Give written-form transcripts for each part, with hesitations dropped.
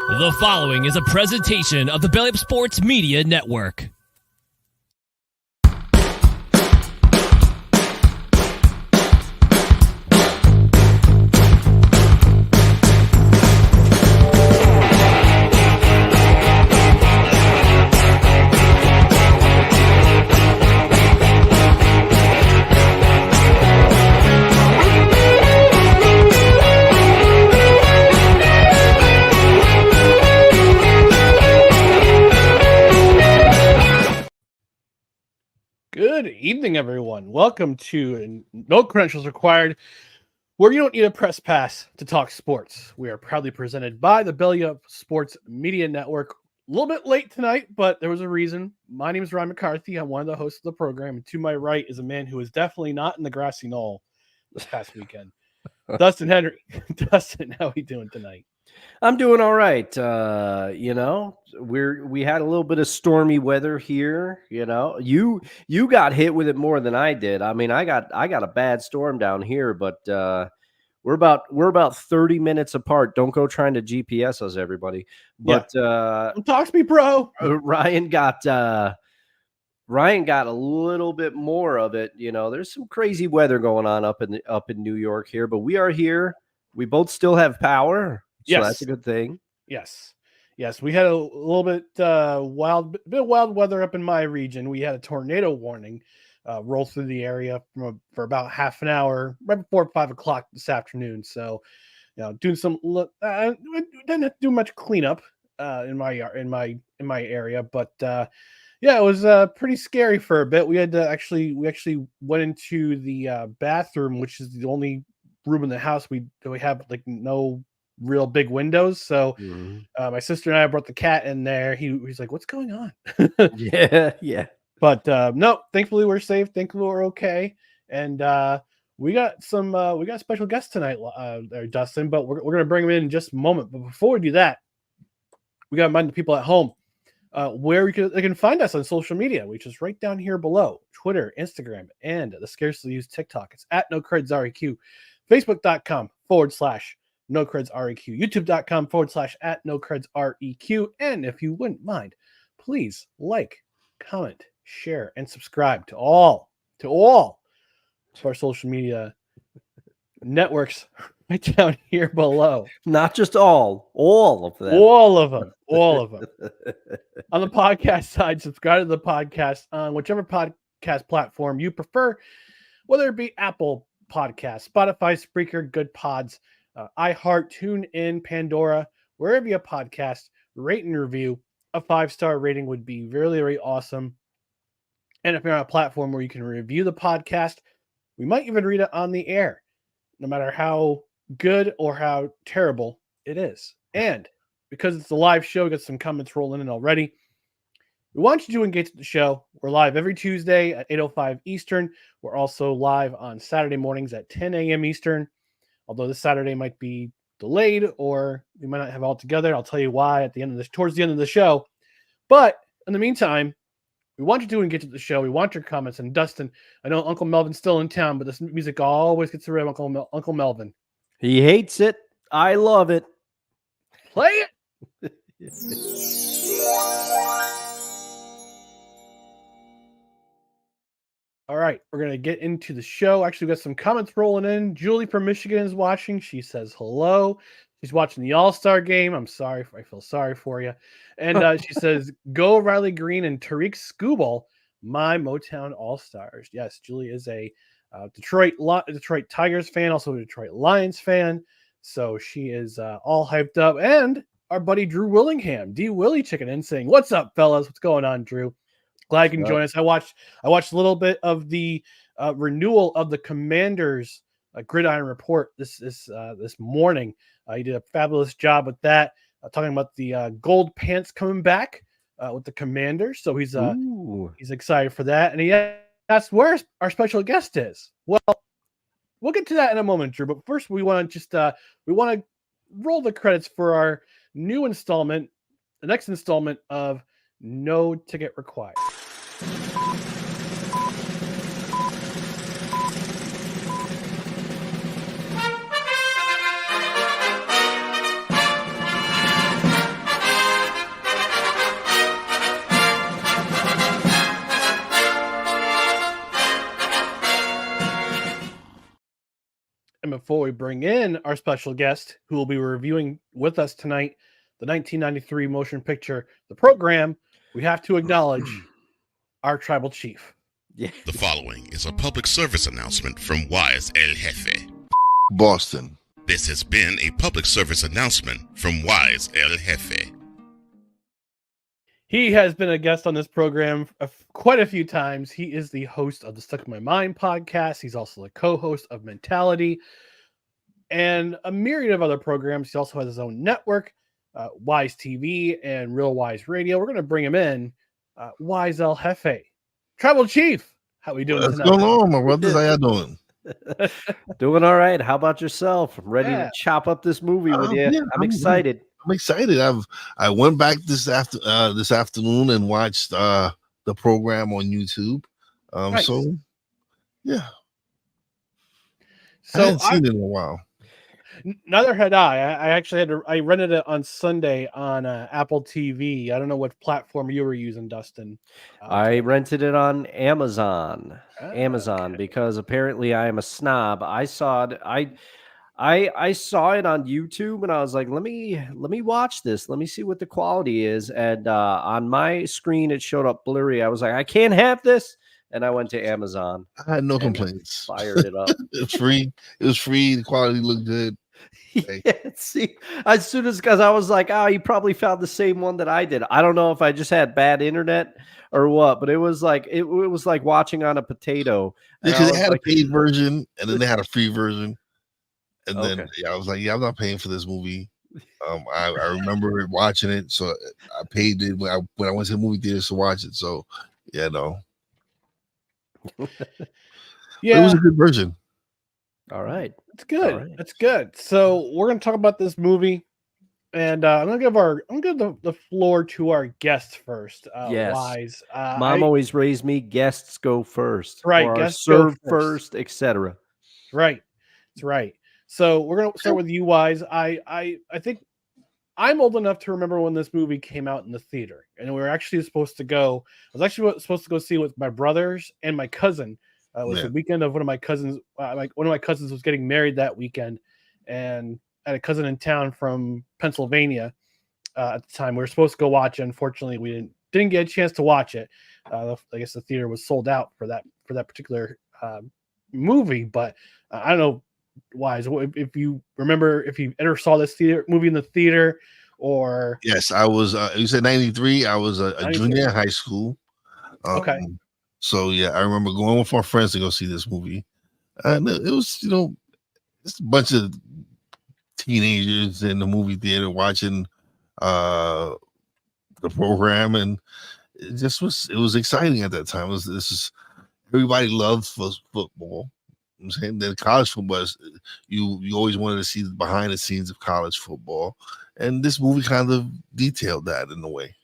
The following is a presentation of the Belly Up Sports Media Network. Good evening, everyone. Welcome to No Credentials Required, where you don't need a press pass to talk sports. We are proudly presented by the Belly Up Sports Media Network. A little bit late tonight, but there was a reason. My name is Ryan McCarthy. I'm one of the hosts of the program, and to my right is a man who is definitely not in the grassy knoll this past weekend. Dustin Henry. Dustin, how are you doing tonight? I'm doing all right. We had a little bit of stormy weather here. You got hit with it more than I did. I mean, I got a bad storm down here, but we're about 30 minutes apart. Don't go trying to GPS us, everybody. But talk to me, bro. Ryan got a little bit more of it. There's some crazy weather going on up in New York here, but we are here. We both still have power. So yes, that's a good thing. Yes. We had a little bit wild weather up in my region. We had a tornado warning roll through the area for about half an hour right before 5 o'clock this afternoon. So, doing some didn't do much cleanup in my area, but it was pretty scary for a bit. We had to actually went into the bathroom, which is the only room in the house we have like no real big windows. So my sister and I brought the cat in there. He's like, what's going on? Yeah. But no, thankfully we're safe. Thankfully we're okay. And we got special guests tonight, Dustin, but we're going to bring them in just a moment. But before we do that, we got to remind the people at home where they can find us on social media, which is right down here below: Twitter, Instagram, and the scarcely used TikTok. It's at NoCredsREQ, Facebook.com/NoCredsREQ, YouTube.com/@NoCredsREQ. And if you wouldn't mind, please like, comment, share, and subscribe to all of our social media networks right down here below. Not just all of them. All of them. On the podcast side, subscribe to the podcast on whichever podcast platform you prefer, whether it be Apple Podcasts, Spotify, Spreaker, Good Pods, iHeart, TuneIn, Pandora, wherever you podcast. Rate and review. A 5-star rating would be really, really awesome. And if you're on a platform where you can review the podcast, we might even read it on the air, no matter how good or how terrible it is. And because it's a live show, we got some comments rolling in already. We want you to engage with the show. We're live every Tuesday at 8:05 Eastern. We're also live on Saturday mornings at 10 a.m. Eastern. Although this Saturday might be delayed, or we might not have it all together. I'll tell you why towards the end of the show. But in the meantime, we want you to engage with the show. We want your comments. And Dustin, I know Uncle Melvin's still in town, but this music always gets around Uncle Melvin. He hates it. I love it. Play it. All right, we're going to get into the show. Actually, we got some comments rolling in. Julie from Michigan is watching. She says hello. She's watching the All-Star game. I feel sorry for you. And she says, go Riley Green and Tariq Skubal, my Motown All-Stars. Yes, Julie is a Detroit Tigers fan, also a Detroit Lions fan. So she is all hyped up. And our buddy Drew Willingham, D. Willie, checking in saying, what's up, fellas? What's going on, Drew? Glad you can join us. I watched a little bit of the renewal of the Commanders Gridiron Report this morning. He did a fabulous job with that, talking about the gold pants coming back with the Commanders. So he's excited for that, and he asked where our special guest is. Well, we'll get to that in a moment, Drew. But first, we want to roll the credits for our new installment, the next installment of No Ticket Required. before we bring in our special guest, who will be reviewing with us tonight the 1993 motion picture, The Program, we have to acknowledge our tribal chief. Yeah. The following is a public service announcement from Wize El Jefe. Boston. This has been a public service announcement from Wize El Jefe. He has been a guest on this program quite a few times. He is the host of the Stuck in My Mind podcast. He's also the co-host of Mentality and a myriad of other programs. He also has his own network, Wize TV and Real Wize Radio. We're going to bring him in, Wize El Jefe. Tribal Chief, how we doing What's tonight? going on, my brothers? How y'all doing? Doing all right. How about yourself? I'm ready to chop up this movie with you. Yeah, I'm excited. I'm excited. I went back this afternoon and watched the program on YouTube. Nice. So yeah. So I hadn't seen it in a while. Neither had I. I actually I rented it on Sunday on Apple TV. I don't know what platform you were using, Dustin. I rented it on Amazon. Because apparently I am a snob. I saw it. I saw it on YouTube and I was like, let me watch this. Let me see what the quality is. And on my screen it showed up blurry. I was like, I can't have this. And I went to Amazon. I had no complaints. Fired it up. It's free. It was free. The quality looked good. Hey. Yeah, see, as soon as because I was like, you probably found the same one that I did. I don't know if I just had bad internet or what, but it was like it was like watching on a potato. Because they had a paid version and then they had a free version. And then I was like, I'm not paying for this movie. I remember watching it, so I paid it when I went to the movie theaters to watch it. So yeah, no. Yeah, it was a good version. All right. It's good. That's good. So we're going to talk about this movie, and I'm going to give the floor to our guest first. Yes. Wize. Mom always raised me. Guests go first. Right. Guests serve first, etc. Right. That's right. So we're going to start with you, Wize. I think I'm old enough to remember when this movie came out in the theater, and we were actually supposed to go. I was actually supposed to go see it with my brothers and my cousin. It was the weekend of one of my cousins. One of my cousins was getting married that weekend, and I had a cousin in town from Pennsylvania at the time. We were supposed to go watch it. Unfortunately, we didn't get a chance to watch it. I guess the theater was sold out for that particular movie. But I don't know, Wize, if you remember, if you ever saw this movie in the theater, or yes, I was. You said 93. I was a junior in high school. Okay. So yeah, I remember going with my friends to go see this movie, and it was just a bunch of teenagers in the movie theater watching the program, and it was exciting at that time. Everybody loved football. I'm saying that college football, you always wanted to see the behind the scenes of college football, and this movie kind of detailed that in a way.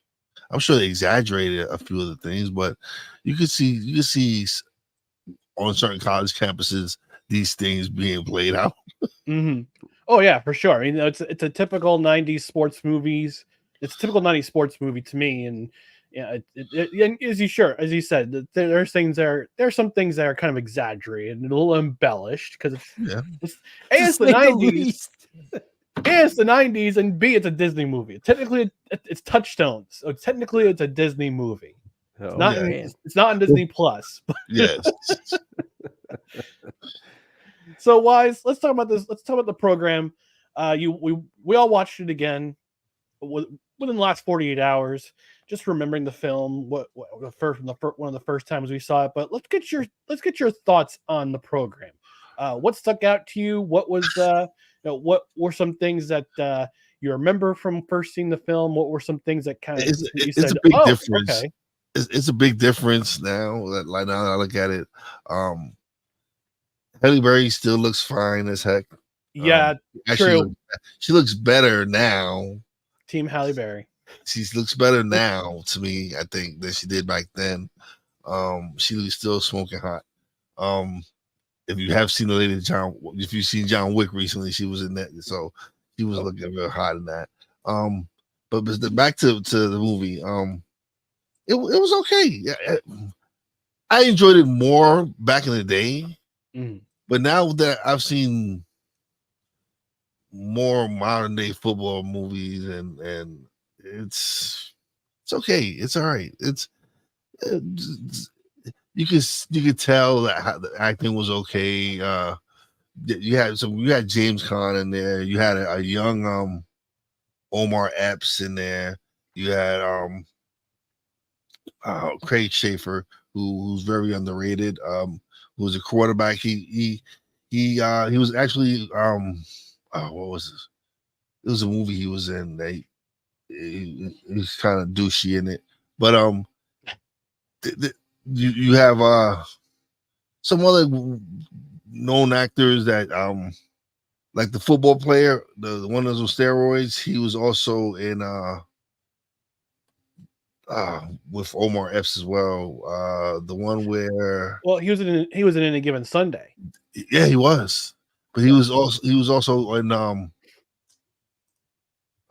I'm sure they exaggerated a few of the things, but you could see on certain college campuses these things being played out. Mm-hmm. Oh yeah, for sure. I mean, it's a typical '90s sports movies. It's a typical '90s sports movie to me, and yeah, as you said, there's some things that are kind of exaggerated and a little embellished because it's the '90s. A, it's the 90s, and B, it's a Disney movie. Technically, it's Touchstones. So technically, it's a Disney movie. It's not on Disney Plus. Yes. So, Wize, let's talk about this. Let's talk about the program. We all watched it again within the last 48 hours. Just remembering the film, one of the first times we saw it. But let's get your thoughts on the program. What stuck out to you? What was what were some things that you remember from first seeing the film? What were some things that kind of it's a big difference? Okay. It's a big difference now. Now that I look at it, Halle Berry still looks fine as heck. Yeah, true. She looks better now. Team Halle Berry. She looks better now to me, I think, than she did back then. She was still smoking hot. If you have seen the lady if you've seen John Wick recently, she was in that, so she was looking real hot in that. But back to the movie. It was okay. Yeah, I enjoyed it more back in the day, but now that I've seen more modern day football movies, and it's okay. It's all right. You could tell that the acting was okay. You had James Caan in there. You had a young Omar Epps in there. You had Craig Schaefer, who's very underrated. Who was a quarterback. He was actually what was this? It was a movie he was in. He was kind of douchey in it, but you have some other known actors that like the football player, the one that's on steroids. He was also in with Omar Epps as well. The one where he was in Any Given Sunday. Yeah, he was, but he was also in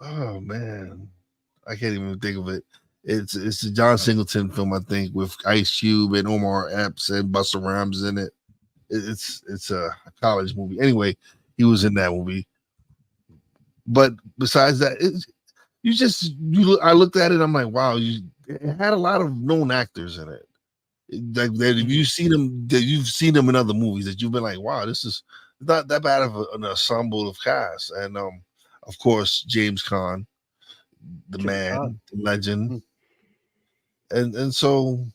oh man, I can't even think of it. It's a John Singleton film, I think, with Ice Cube and Omar Epps and Busta Rhymes in it. It's a college movie. Anyway, he was in that movie. But besides that, I looked at it. I'm like, wow, it had a lot of known actors in it. Like that, if you've seen them in other movies, that you've been like, wow, this is not that bad of an ensemble of cast. And of course, James Caan, the legend. And so,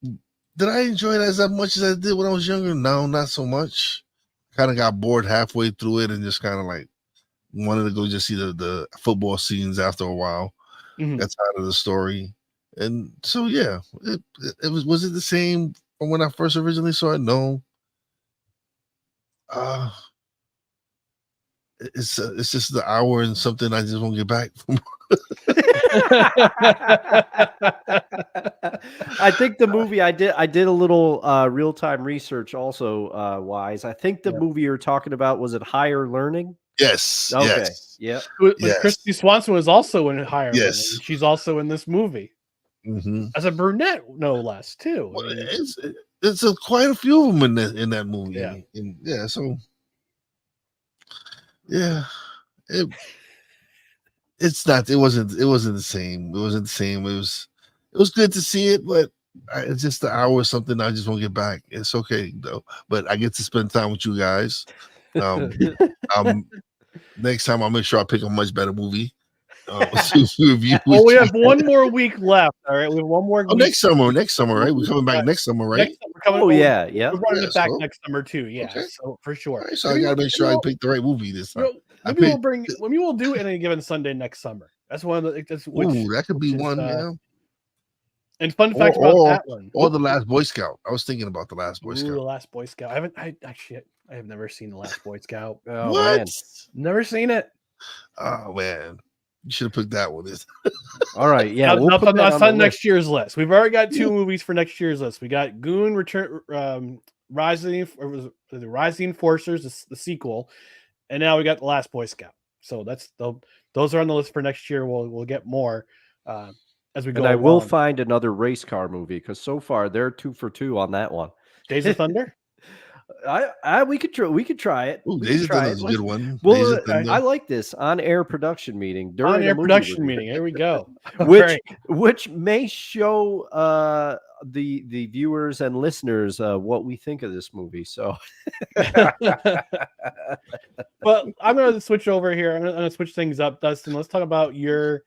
did I enjoy it as much as I did when I was younger? No, not so much. Kind of got bored halfway through it and just kind of like wanted to go just see the football scenes after a while. Got tired of the story. And so, yeah, it was it the same from when I first originally saw it? No. It's just the hour and something I just won't get back from. I think the movie I did a little real-time research also, Wise. I think the movie you're talking about, was it Higher Learning? Yes. Okay. Yes. Yeah. Christy Swanson was also in Higher Learning. Yes. She's also in this movie. Mm-hmm. As a brunette, no less, too. Well, it's quite a few of them in that movie. Yeah. So yeah, it wasn't the same. It wasn't the same. It was good to see it, but it's just the hour or something I just won't get back. It's okay though. But I get to spend time with you guys. Next time I'll make sure I pick a much better movie. Well, we have one more week left. All right, we have one more. Next summer, right? We're coming back next summer, right? Yeah. We're running it back next summer too. Yeah, okay. So for sure. Right, so I gotta make sure I pick the right movie this time. Maybe we'll do Any Given Sunday next summer. That's one of the. That could be one. Yeah. And fun fact about that one, or The Last Boy Scout. I was thinking about The Last Boy Scout. The Last Boy Scout. I have never seen The Last Boy Scout. Oh, what? Man. Never seen it. Oh man. You should have picked that one. All right, yeah. That's on next year's list. We've already got 2 movies for next year's list. We got Goon Rising Enforcers, the sequel, and now we got The Last Boy Scout. So those are on the list for next year. We'll get more as we go. And I will find another race car movie, because so far they're 2 for 2 on that one. Days of Thunder. We could try it. Ooh, Days of Thunder is a good one. Well, I like this on-air production meeting. Here we go. Which may show the viewers and listeners what we think of this movie. So, well, I'm going to switch over here. I'm going to switch things up, Dustin. Let's talk about your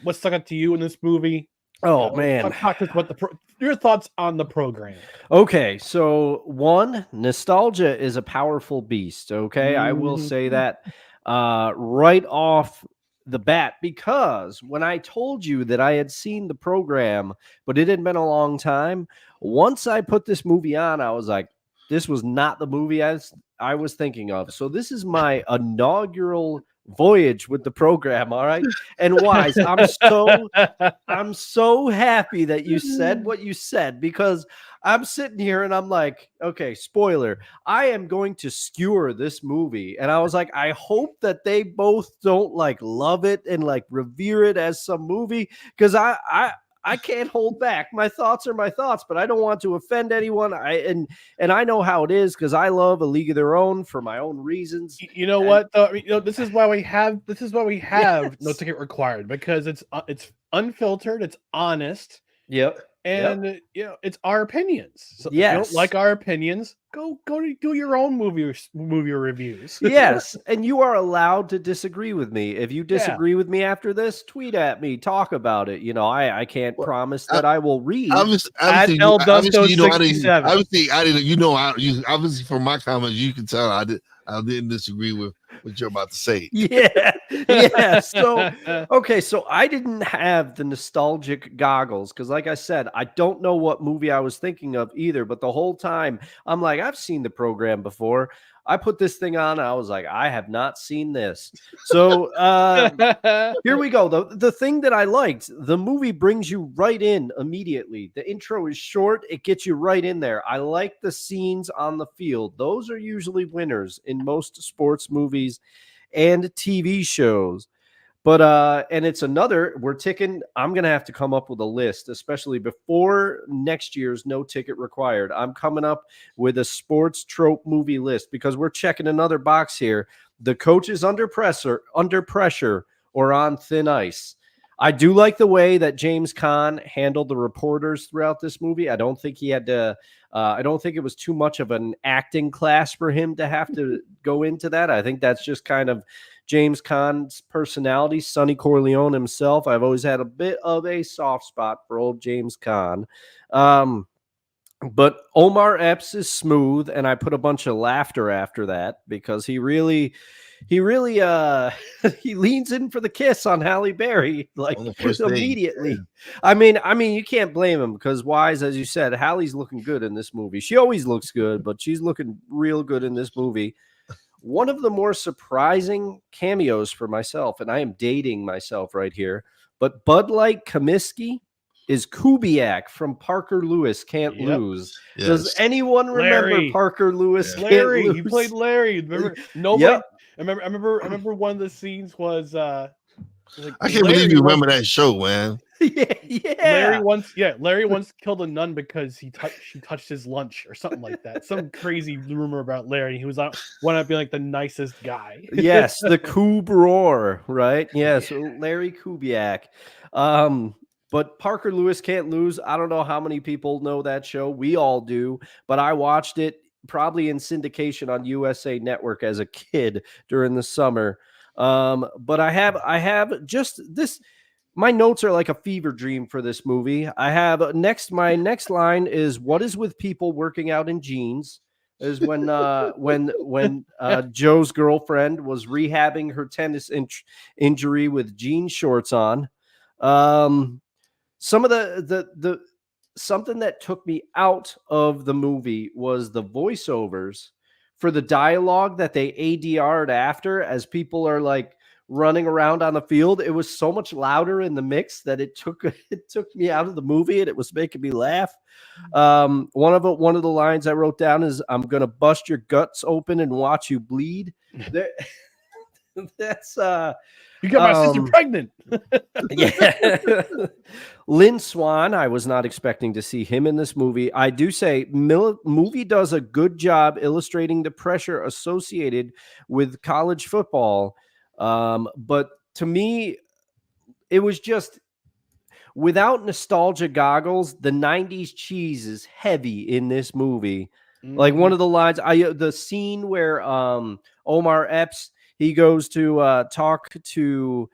what stuck out to you in this movie. Oh man, talk to us about your thoughts on the program. Okay, so one, nostalgia is a powerful beast. Okay, I will say that right off the bat, because when I told you that I had seen the program, but it had been a long time, once I put this movie on, I was like, this was not the movie I was thinking of. So this is my inaugural voyage with the program. All right. And Wise, I'm so happy that you said what you said, because I'm sitting here and I'm like, okay, spoiler, I am going to skewer this movie. And I was like, I hope that they both don't like love it and like revere it as some movie, because I can't hold back. My thoughts are my thoughts, but I don't want to offend anyone. And I know how it is because I love A League of Their Own for my own reasons. You know what? Though, this is why we have Yes. no ticket required, because it's unfiltered, it's honest, Yep. and it's our opinions. So if you Yes. don't like our opinions, go do your own movie reviews. Yes, and you are allowed to disagree with me. If you disagree with me after this, tweet at me, talk about it. I can't promise that I will read. Obviously, At you El know, Dusto I didn't. 67. Obviously, I didn't. You know, obviously from my comments, you can tell I didn't disagree with what you're about to say. Yeah. So okay, so I didn't have the nostalgic goggles because, like I said, I don't know what movie I was thinking of either. But the whole time, I'm like, I've seen the program before. I put this thing on, and I was like, I have not seen this. So here we go. The thing that I liked, the movie brings you right in immediately. The intro is short. It gets you right in there. I like the scenes on the field. Those are usually winners in most sports movies and TV shows. But and it's another, we're ticking. I'm going to have to come up with a list, especially before next year's No Ticket Required. I'm coming up with a sports trope movie list because we're checking another box here. The coach is under pressure, or on thin ice. I do like the way that James Caan handled the reporters throughout this movie. I don't think he had to, I don't think it was too much of an acting class for him to have to go into that. I think that's just kind of James Caan's personality, Sonny Corleone himself. I've always had a bit of a soft spot for old James Caan. But Omar Epps is smooth, and I put a bunch of laughter after that because he really he leans in for the kiss on Halle Berry like immediately. Yeah. I mean, you can't blame him because Wize, as you said, Halle's looking good in this movie. She always looks good, but she's looking real good in this movie. One of the more surprising cameos for myself, and I am dating myself right here, but Bud Light Comiskey is Kubiak from Parker Lewis Can't Lose. Yes. Does anyone remember Larry. Parker Lewis Can't Larry, Lose? he played Larry. Remember? Nobody. Yep. I remember one of the scenes was like, I can't believe you remember that show, man. Yeah. Larry once killed a nun because she touched his lunch or something like that. Some crazy rumor about Larry. He was wanted to be like the nicest guy. Yes, the Koob Roar, right? Yes, Larry Kubiak. But Parker Lewis Can't Lose. I don't know how many people know that show. We all do, but I watched it probably in syndication on USA Network as a kid during the summer. But I have just this. My notes are like a fever dream for this movie. I have my next line is, what is with people working out in jeans? Is when Joe's girlfriend was rehabbing her tennis injury with jean shorts on. Some of the something that took me out of the movie was the voiceovers for the dialogue that they ADR'd after as people are like running around on the field. It was so much louder in the mix that it took me out of the movie, and it was making me laugh. One of the lines I wrote down is, "I'm gonna bust your guts open and watch you bleed." That's You got my sister pregnant. yeah. Lynn Swan, I was not expecting to see him in this movie. I do say movie does a good job illustrating the pressure associated with college football. But to me, it was just, without nostalgia goggles, the 90s cheese is heavy in this movie. Like one of the lines, the scene where Omar Epps, he goes to talk to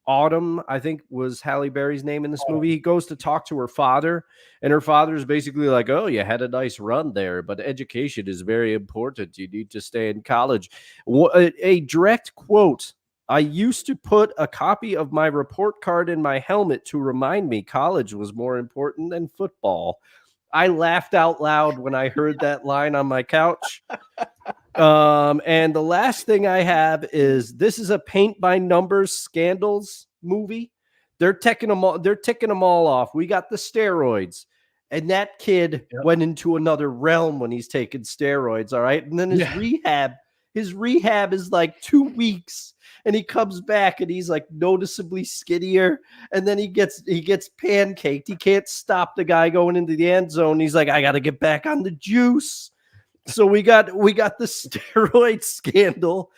Autumn, I think was Halle Berry's name in this movie. He goes to talk to her father, and her father is basically like, "Oh, you had a nice run there, but education is very important. You need to stay in college." A direct quote: "I used to put a copy of my report card in my helmet to remind me college was more important than football." I laughed out loud when I heard that line on my couch. And the last thing I have is, this is a paint by numbers scandals movie. They're ticking them all off. We got the steroids, and that kid went into another realm when he's taking steroids. All right. And then his rehab is like 2 weeks. and he comes back and he's like noticeably skinnier, and then he gets pancaked. He can't stop the guy going into the end zone. He's like, I got to get back on the juice. So we got the steroid scandal.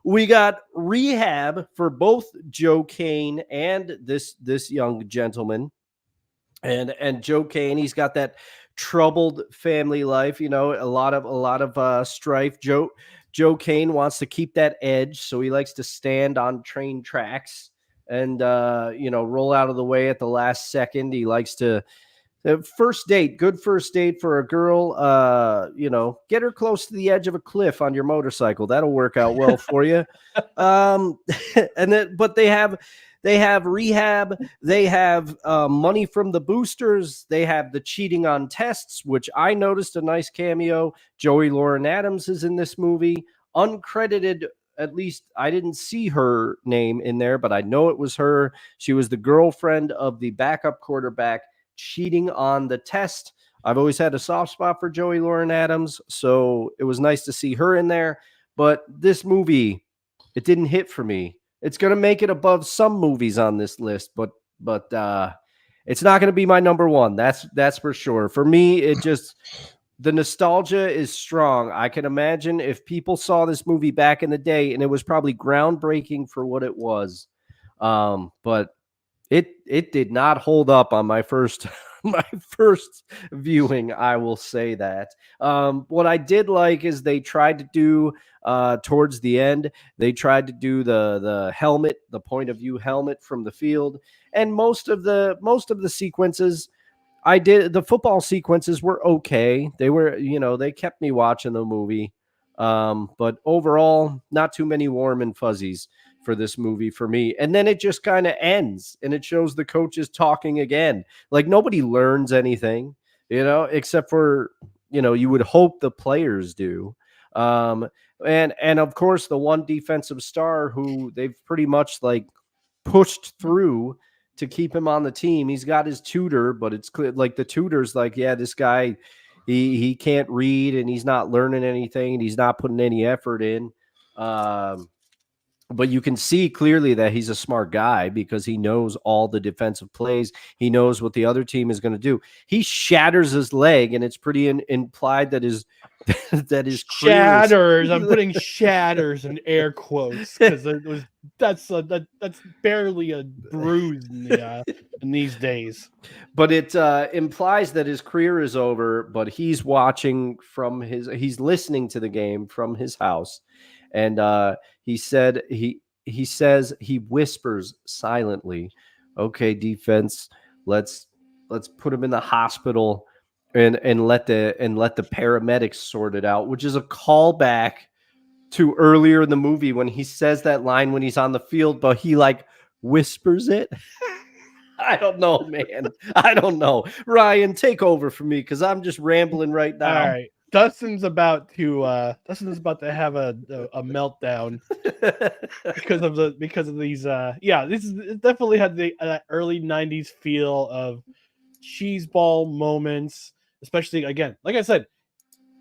We got rehab for both Joe Caan and this young gentleman. And Joe Caan, he's got that troubled family life, a lot of strife. Joe Caan wants to keep that edge, so he likes to stand on train tracks and roll out of the way at the last second. He likes to good first date for a girl, get her close to the edge of a cliff on your motorcycle. That'll work out well for you. But they have rehab. They have money from the boosters. They have the cheating on tests, which I noticed a nice cameo. Joey Lauren Adams is in this movie, uncredited. At least I didn't see her name in there, but I know it was her. She was the girlfriend of the backup quarterback cheating on the test. I've always had a soft spot for Joey Lauren Adams, so it was nice to see her in there. But this movie, it didn't hit for me. It's going to make it above some movies on this list, but it's not going to be my number one. That's for sure. For me, the nostalgia is strong. I can imagine if people saw this movie back in the day, and it was probably groundbreaking for what it was. But it did not hold up on my first viewing. I will say that. What I did like is they tried to do towards the end, they tried to do the helmet, the point of view helmet from the field, and most of the sequences. The football sequences were okay. They were, they kept me watching the movie. But overall, not too many warm and fuzzies for this movie for me. And then it just kind of ends and it shows the coaches talking again. Like nobody learns anything, except for, you would hope the players do. And of course the one defensive star who they've pretty much like pushed through to keep him on the team. He's got his tutor, but it's clear, like the tutor's like, yeah, this guy, he can't read and he's not learning anything and he's not putting any effort in. But you can see clearly that he's a smart guy because he knows all the defensive plays. He knows what the other team is going to do. He shatters his leg, and it's pretty implied that his shatters. I'm putting shatters in air quotes because that's barely a bruise in these days. But it implies that his career is over. But he's watching he's listening to the game from his house. And he says he whispers silently, "Okay, defense, let's put him in the hospital and let the paramedics sort it out," which is a callback to earlier in the movie when he says that line when he's on the field, but he like whispers it. I don't know, man. I don't know. Ryan, take over for me because I'm just rambling right now. All right. Dustin's about to have a meltdown because of these this is definitely had the early 90s feel of cheeseball moments, especially again, like I said,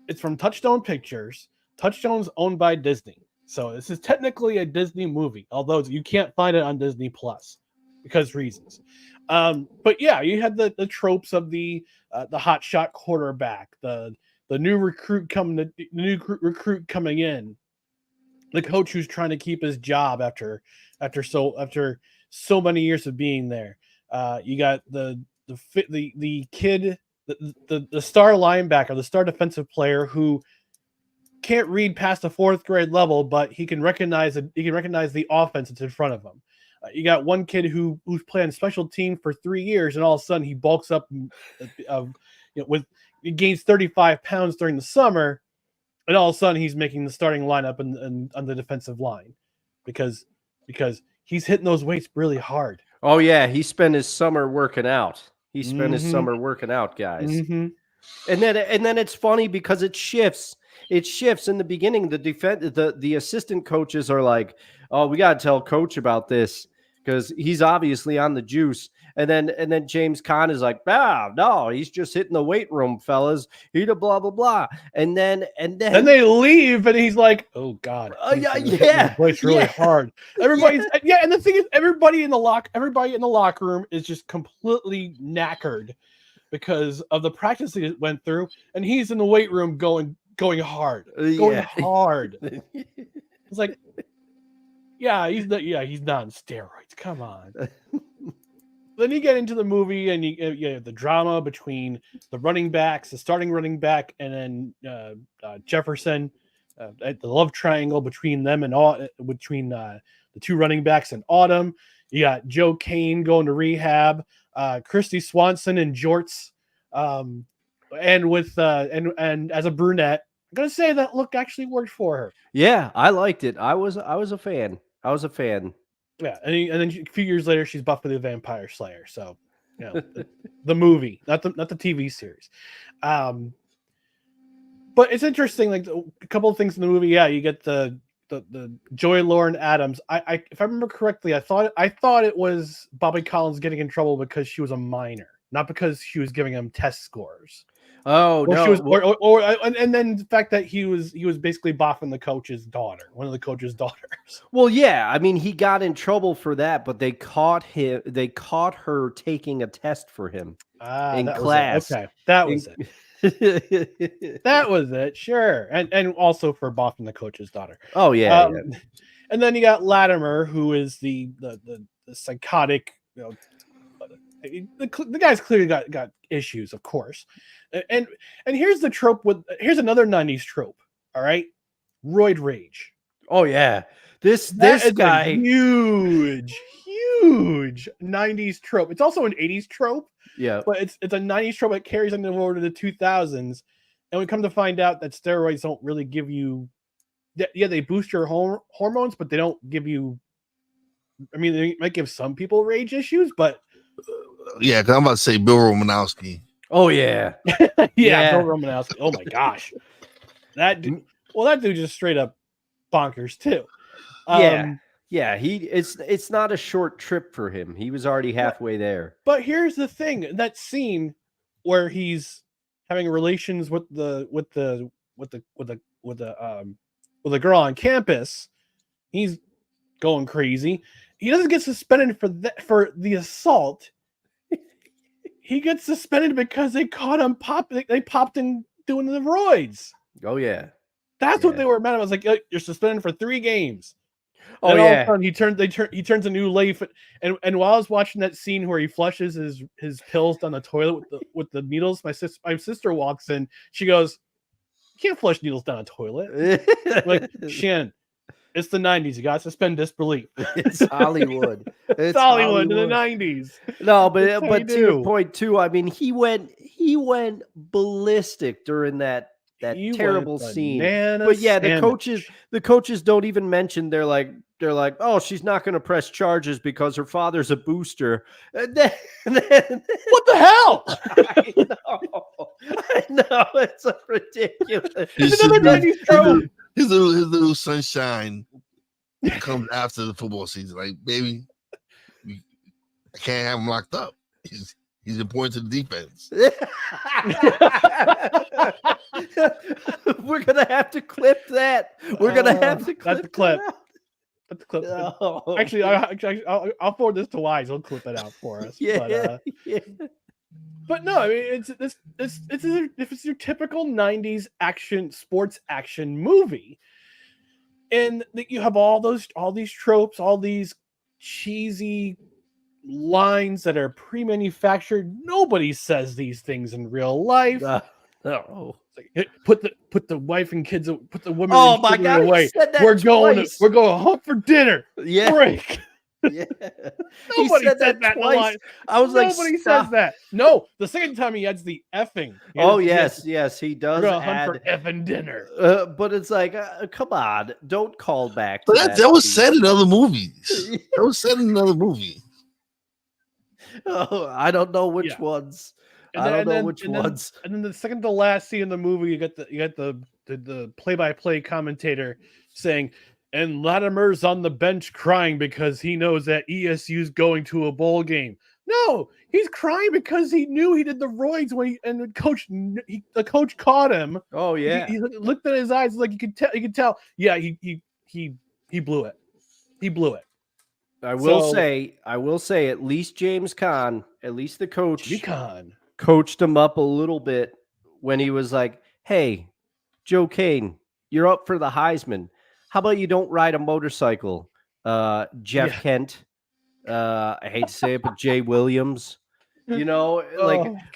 it's from Touchstone Pictures. Touchstone's owned by Disney. So this is technically a Disney movie, although you can't find it on Disney Plus because reasons. But yeah, you had the tropes of the hotshot quarterback, the new recruit coming in, the coach who's trying to keep his job after so many years of being there. You got the kid, the star linebacker, the star defensive player who can't read past the fourth grade level, but he can recognize the offense that's in front of him. You got one kid who's playing special team for 3 years, and all of a sudden he bulks up, he gains 35 pounds during the summer, and all of a sudden he's making the starting lineup and on the defensive line because he's hitting those weights really hard. Oh yeah, he spent his summer working out. His summer working out, guys. Mm-hmm. And then it's funny because it shifts. It shifts in the beginning. The assistant coaches are like, "Oh, we got to tell coach about this because he's obviously on the juice. And then James Caan is like, no, he's just hitting the weight room, fellas. He the blah blah blah. And then they leave, and he's like, "Oh God, yeah, voice really hard." Everybody's and the thing is, everybody in the locker room is just completely knackered because of the practice he went through, and he's in the weight room going hard. It's like, he's not on steroids. Come on. Then you get into the movie, and you have the drama between the running backs, the starting running back, and then Jefferson, the love triangle between them and between the two running backs in Autumn. You got Joe Kane going to rehab, Christy Swanson in jorts, and with and as a brunette. I'm gonna say that look actually worked for her. Yeah, I liked it. I was a fan. Yeah, and then a few years later, she's Buffy the Vampire Slayer. So, the movie, not the TV series. But it's interesting. Like a couple of things in the movie. Yeah, you get the Joy Lauren Adams. I if I remember correctly, I thought it was Bobby Collins getting in trouble because she was a minor, not because she was giving him test scores. Oh, no. She was, and then the fact that he was basically boffing the coach's daughter, one of the coach's daughters. Well, yeah, I mean, he got in trouble for that, but they caught her taking a test for him in class. Okay, that was it. That was it. Sure, and also for boffing the coach's daughter. Oh yeah, And then you got Latimer, who is the psychotic. The guy's clearly got issues, of course. And here's the trope here's another 90s trope. All right. Roid rage. Oh yeah. This guy, a huge 90s trope. It's also an 80s trope. Yeah. But it's a 90s trope that carries into over to the 2000s. And we come to find out that steroids don't really give you, they boost your hormones, but they don't give you, I mean, they might give some people rage issues, but yeah, because I'm about to say Bill Romanowski. Oh yeah. Bill Romanowski. Oh my gosh. That dude just straight up bonkers too. Yeah, it's not a short trip for him. He was already halfway there. But here's the thing: that scene where he's having relations with the girl on campus, he's going crazy. He doesn't get suspended for the assault. He gets suspended because they caught him they popped him doing the roids. Oh yeah. That's what they were mad at. I was like, you're suspended for 3 games. Oh and yeah. All of a sudden he turns a new leaf. And while I was watching that scene where he flushes his pills down the toilet with the needles, my sister walks in. She goes, "You can't flush needles down a toilet." Like, Shannon, it's the 90s. You got to suspend disbelief. It's Hollywood. It's Hollywood in the 90s. No, but to your point too, I mean, he went ballistic during that terrible scene. But yeah, the coaches don't even mention. They're like, oh, she's not going to press charges because her father's a booster. And then, what the hell? I know, it's so ridiculous. It's another 90s trope. His little sunshine comes after the football season. Like, baby, I can't have him locked up. He's important to the defense. We're gonna have to clip that. We're gonna have to clip the clip. That's the clip. No. Actually, I'll forward this to Wize. He'll clip it out for us. Yeah. But no, I mean, it's your typical 90s sports action movie. And you have all these tropes, all these cheesy lines that are pre-manufactured. Nobody says these things in real life. No. Put the wife and kids, put the women and my God, away. We're going home for dinner. Yeah. Break. Yeah. Nobody said that twice. I was like, nobody says that. No, the second time he adds the effing. Yes, he does. We're gonna hunt for effing dinner. But it's like, come on, don't call back. But that was said in other movies. That was said in another movie. Oh, I don't know which ones. I don't know which ones. And then the second to last scene in the movie, you get the play-by-play commentator saying, and Latimer's on the bench crying because he knows that ESU's going to a bowl game. No, he's crying because he knew he did the roids and the coach caught him. Oh yeah. He looked at his eyes like you could tell. Yeah, he blew it. He blew it. I will say, at least James Caan, at least the coach, coached him up a little bit when he was like, "Hey, Joe Caan, you're up for the Heisman. How about you don't ride a motorcycle, Jeff Kent? I hate to say it, but Jay Williams, you know,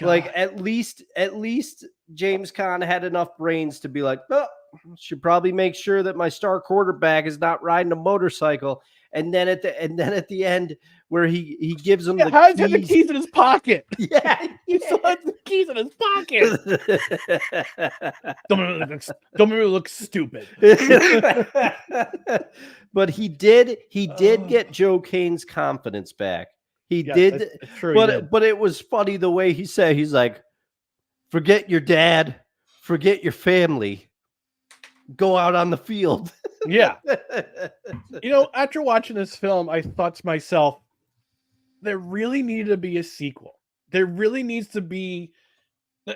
like at least James Caan had enough brains to be like, oh, should probably make sure that my star quarterback is not riding a motorcycle." And then at the end, where he gives him the keys in his pocket. Yeah, he still has the keys in his pocket. Don't make me look stupid. But he did get Joe Caan's confidence back. He did. That's true, but it was funny the way he said, he's like, forget your dad, forget your family, go out on the field. Yeah. You know, after watching this film, I thought to myself, there really needed to be a sequel. There really needs to be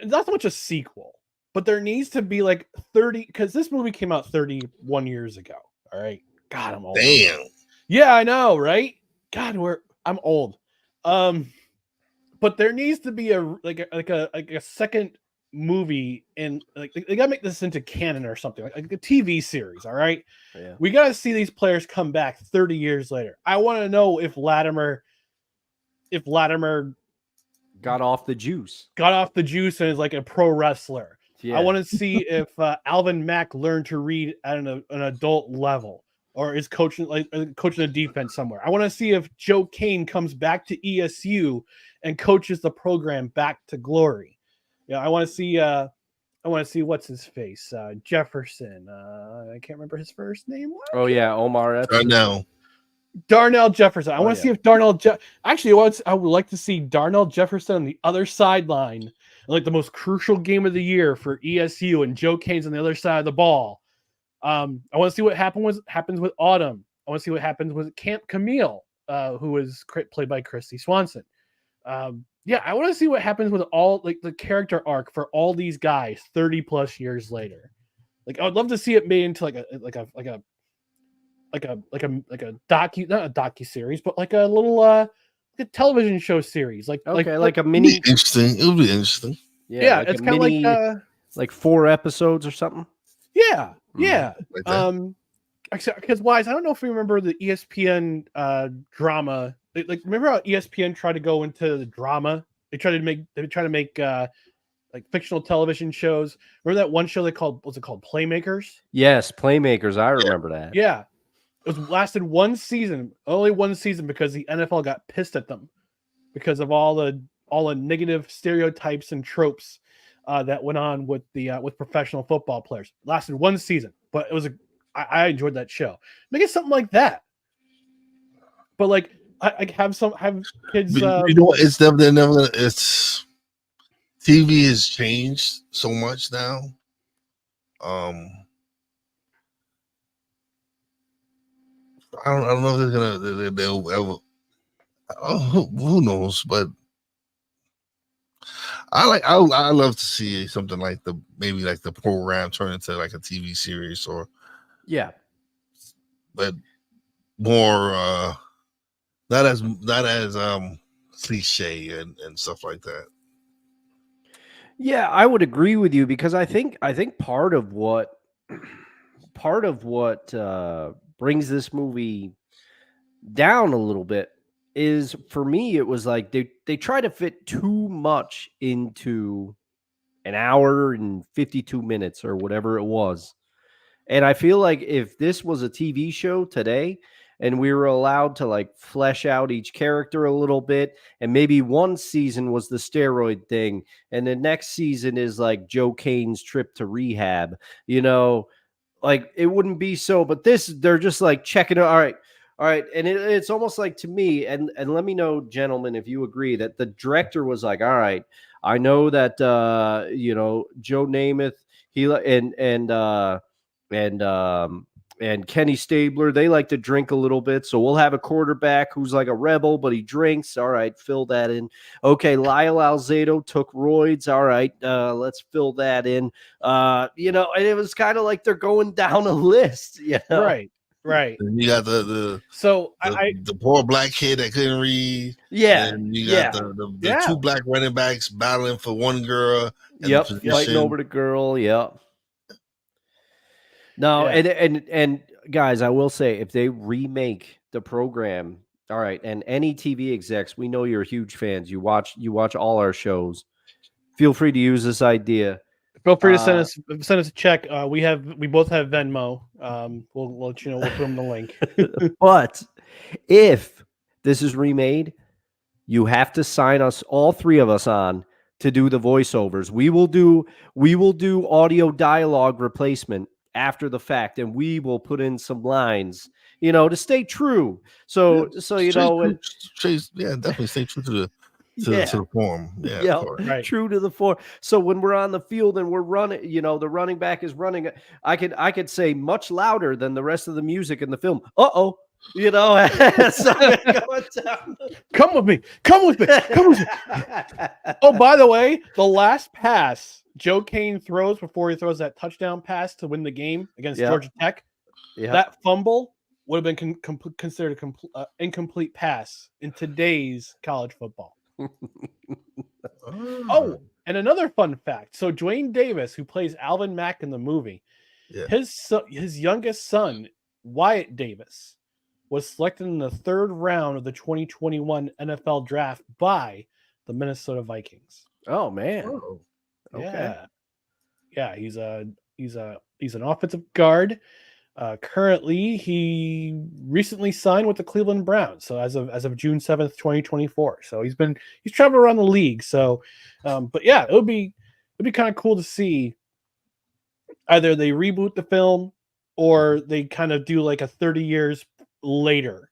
not so much a sequel, but there needs to be like 30, because this movie came out 31 years ago. All right. God, I'm old. Damn. Yeah, I know, right? God, I'm old. But there needs to be a second movie, and like they gotta make this into canon or something, like a TV series. All right. Yeah. We gotta see these players come back 30 years later. I want to know if Latimer got off the juice and is like a pro wrestler. Yeah. I want to see if Alvin Mack learned to read at an adult level, or is coaching the defense somewhere. I want to see if Joe Caan comes back to ESU and coaches the program back to glory. Yeah, I want to see what's his face, Jefferson. I can't remember his first name. Oh yeah, Omar Epps. Darnell Jefferson. I want to see if I would like to see Darnell Jefferson on the other sideline, like the most crucial game of the year for ESU, and Joe Caan's on the other side of the ball. I want to see what happens with Autumn. I want to see what happens with Camp Camille, who is played by Christy Swanson. Yeah, I want to see what happens with all like the character arc for all these guys 30 plus years later. Like I would love to see it made into like a docu, not a docu series, but like a little a television show series. Like a mini. Interesting. It would be interesting. Yeah, like it's kind of like 4 episodes or something. Yeah, yeah. Like because Wize, I don't know if you remember the ESPN drama. Like remember how ESPN tried to go into the drama? They tried to make like fictional television shows. Remember that one show was it called Playmakers? Yes, Playmakers. I remember that. Yeah. It lasted only one season because the NFL got pissed at them because of all the negative stereotypes and tropes that went on with professional football players. It lasted one season, but it was I enjoyed that show. Make it something like that. But like I have kids. You know what? It's never. It's TV has changed so much now. I don't know if they'll ever. Oh, who knows? But I love to see something like maybe the program turn into like a TV series, or but more not as cliche and stuff like that. Yeah, I would agree with you, because I think part of what brings this movie down a little bit is, for me, it was like they try to fit too much into an hour and 52 minutes or whatever it was. And I feel like if this was a TV show today and we were allowed to like flesh out each character a little bit, and maybe one season was the steroid thing and the next season is like Joe Caan's trip to rehab, you know, like it wouldn't be so. But this, they're just like checking it. All right. And it's almost like, to me, and let me know, gentlemen, if you agree, that the director was like, all right, I know that, Joe Namath, and Kenny Stabler, they like to drink a little bit. So we'll have a quarterback who's like a rebel, but he drinks. All right, fill that in. Okay, Lyle Alzado took roids. All right, let's fill that in. And it was kind of like they're going down a list. Right. And you got the poor black kid that couldn't read. Yeah. And you got the two black running backs battling for one girl. Yep. Fighting over the girl. Yep. No, and guys, I will say, if they remake the program, all right, and any TV execs, we know you're huge fans. You watch all our shows. Feel free to use this idea. Feel free to send us a check. We both have Venmo. We'll let you know. We'll put them the link. But if this is remade, you have to sign us, all three of us, on to do the voiceovers. We will do audio dialogue replacement after the fact, and we will put in some lines, to stay true. So definitely stay true to the form. Yeah, right. True to the form. So when we're on the field and we're running, the running back is running, I could say much louder than the rest of the music in the film. So Come with me. Oh, by the way, the last pass Joe Kane throws before he throws that touchdown pass to win the game against Georgia Tech, that fumble would have been considered an incomplete pass in today's college football. Oh, and another fun fact. So Dwayne Davis, who plays Alvin Mack in the movie, his youngest son, Wyatt Davis, was selected in the 3rd round of the 2021 NFL draft by the Minnesota Vikings. Oh, man. Oh. Okay. Yeah, he's an offensive guard. Currently, he recently signed with the Cleveland Browns. So as of June 7th, 2024. So he's traveled around the league. So, but yeah, it'd be kind of cool to see either they reboot the film or they kind of do like a 30 years later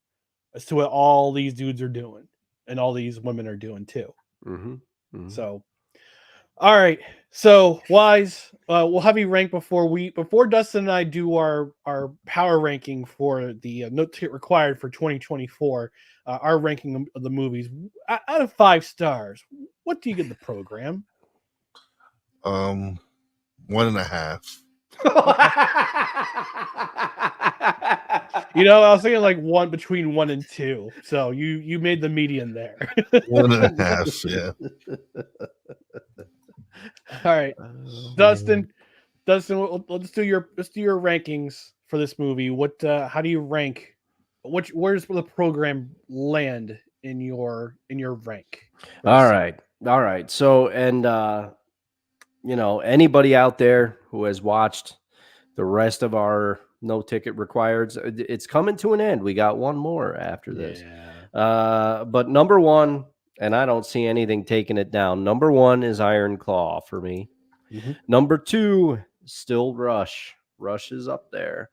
as to what all these dudes are doing and all these women are doing too. Mm-hmm. Mm-hmm. So, all right. So Wize, we'll have you rank before Dustin and I do our power ranking for the note ticket required for 2024. Our ranking of the movies out of 5 stars. What do you give the program? 1.5. I was thinking like between 1 and 2. So you made the median there. 1.5. Yeah. All right, Dustin, we'll just do your rankings for this movie. How do you rank? Where's the program land in your rank? All right. So, and anybody out there who has watched the rest of our no ticket required, it's coming to an end. We got one more after this. But number 1. And I don't see anything taking it down. Number 1 is Iron Claw for me. Mm-hmm. Number 2, still Rush. Rush is up there.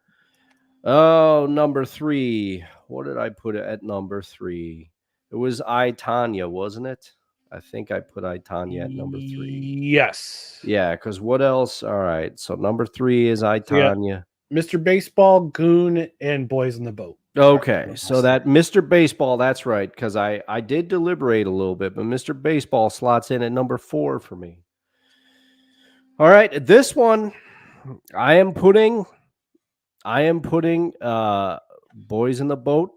Oh, number 3. What did I put at number 3? It was I, Tonya, wasn't it? I think I put I, Tonya at number 3. Yes. Yeah, because what else? All right. So number 3 is I, Tonya. Mr. Baseball, Goon, and Boys in the Boat. Okay, so that Mr. Baseball, that's right, because I did deliberate a little bit, but Mr. Baseball slots in at number 4 for me. All right, this one, I am putting Boys in the Boat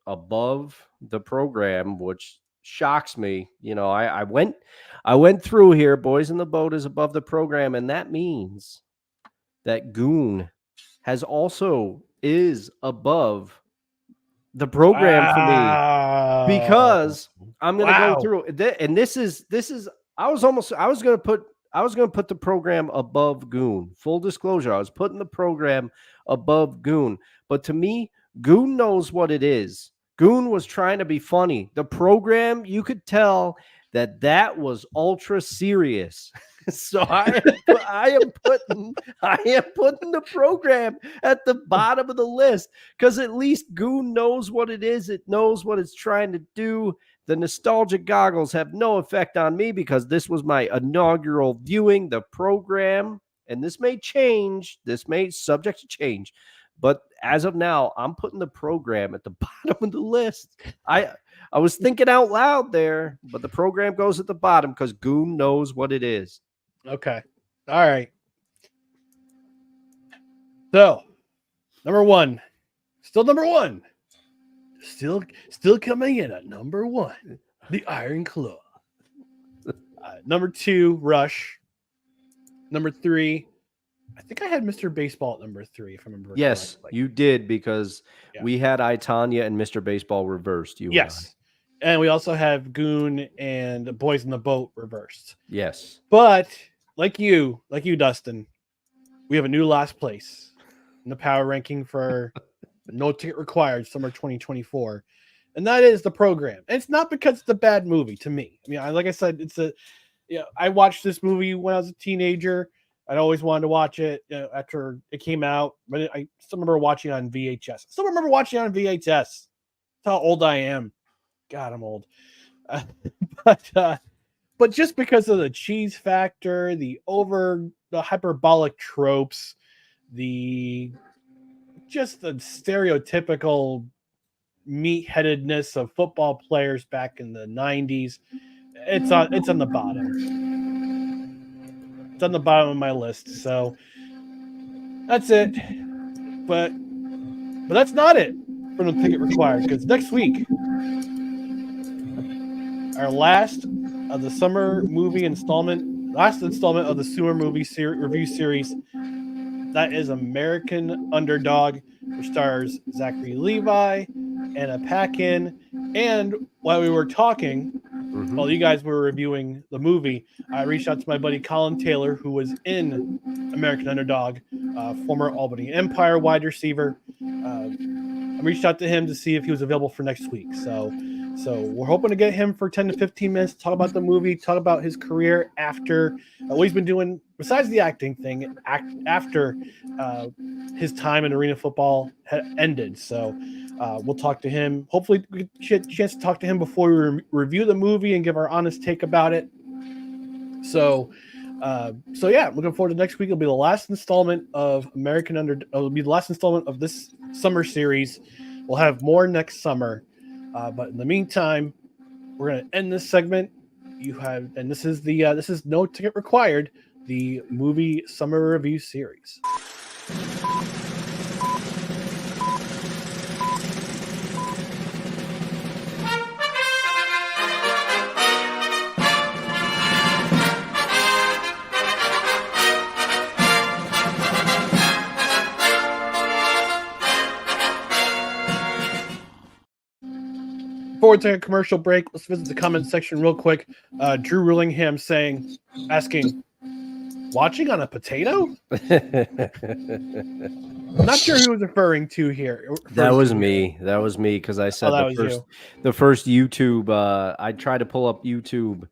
above the program, which shocks me. I went through here. Boys in the Boat is above the program, and that means that Goon is above the program for me, because I'm going to go through it. And this is I was going to put the program above Goon. Full disclosure, I was putting the program above Goon, but to me, Goon knows what it is. Goon was trying to be funny. The program, you could tell that was ultra serious. So I am putting the program at the bottom of the list, because at least Goon knows what it is. It knows what it's trying to do. The nostalgic goggles have no effect on me because this was my inaugural viewing. The program, and this may change, this may subject to change, But as of now, I'm putting the program at the bottom of the list. I was thinking out loud there, but the program goes at the bottom because Goon knows what it is. Okay. All right. So, number one. Still number one. Still coming in at number one. The Iron Claw. Number two, Rush. Number three, I think I had Mr. Baseball at number three, if I remember Yes, correctly. you did, because Yeah. we had I, Tanya, and Mr. Baseball reversed. You Yes. And we also have Goon and Boys in the Boat reversed. Yes. But like you, Dustin, we have a new last place in the power ranking for No Ticket Required summer 2024. And that is the program. And it's not because it's a bad movie to me. I mean, like I said, I watched this movie when I was a teenager. I'd always wanted to watch it after it came out. But I still remember watching it on VHS. That's how old I am. God, I'm old. But just because of the cheese factor, the hyperbolic tropes, the stereotypical meatheadedness of football players back in the 90s, it's on the bottom. It's on the bottom of my list. So that's it. But that's not it for No Ticket Required, because next week, our last installment of the Summer Movie Review Series, that is American Underdog, which stars Zachary Levi, Anna Paquin, and while we were talking, while you guys were reviewing the movie, I reached out to my buddy Colin Taylor, who was in American Underdog, former Albany Empire wide receiver. I reached out to him to see if he was available for next week. So we're hoping to get him for 10 to 15 minutes, talk about the movie, talk about his career after what he's been doing, besides the acting thing, after his time in arena football had ended. So we'll talk to him. Hopefully we get a chance to talk to him before we review the movie and give our honest take about it. So yeah, looking forward to next week. It'll be the last installment of It'll be the last installment of this summer series. We'll have more next summer. But in the meantime, we're going to end this segment. This is No Ticket Required, the movie summer review series. Before we take a commercial break, let's visit the comment section real quick. Drew Willingham asking, watching on a potato? I'm not sure who he was referring to here. That was me, because I said the first YouTube. I tried to pull up YouTube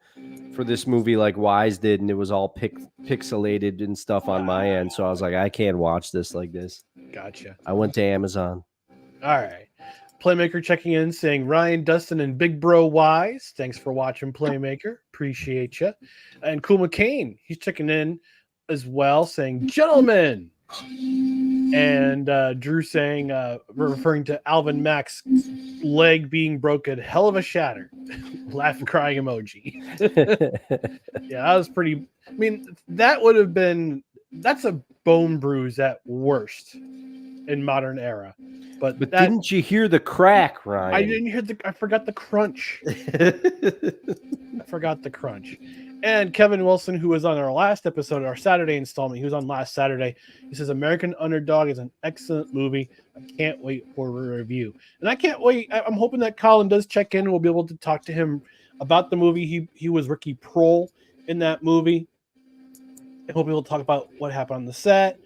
for this movie like Wize did, and it was all pixelated and stuff on my end. So I was like, I can't watch this like this. Gotcha. I went to Amazon. All right. Playmaker checking in saying, Ryan, Dustin, and Big Bro Wize, thanks for watching, Playmaker. Appreciate you. And Cool McCain, he's checking in as well, saying, gentlemen. And Drew saying, referring to Alvin Mack's leg being broken, hell of a shatter. Laugh and crying emoji. Yeah, that was pretty. I mean, that's a bone bruise at worst in modern era. But didn't you hear the crack, Ryan? I didn't hear I forgot the crunch. And Kevin Wilson, who was on our last episode, our Saturday installment, he was on last Saturday. He says American Underdog is an excellent movie. I can't wait for a review. And I can't wait. I'm hoping that Colin does check in. We'll be able to talk to him about the movie. He was Ricky Prohl in that movie. I hope we'll talk about what happened on the set.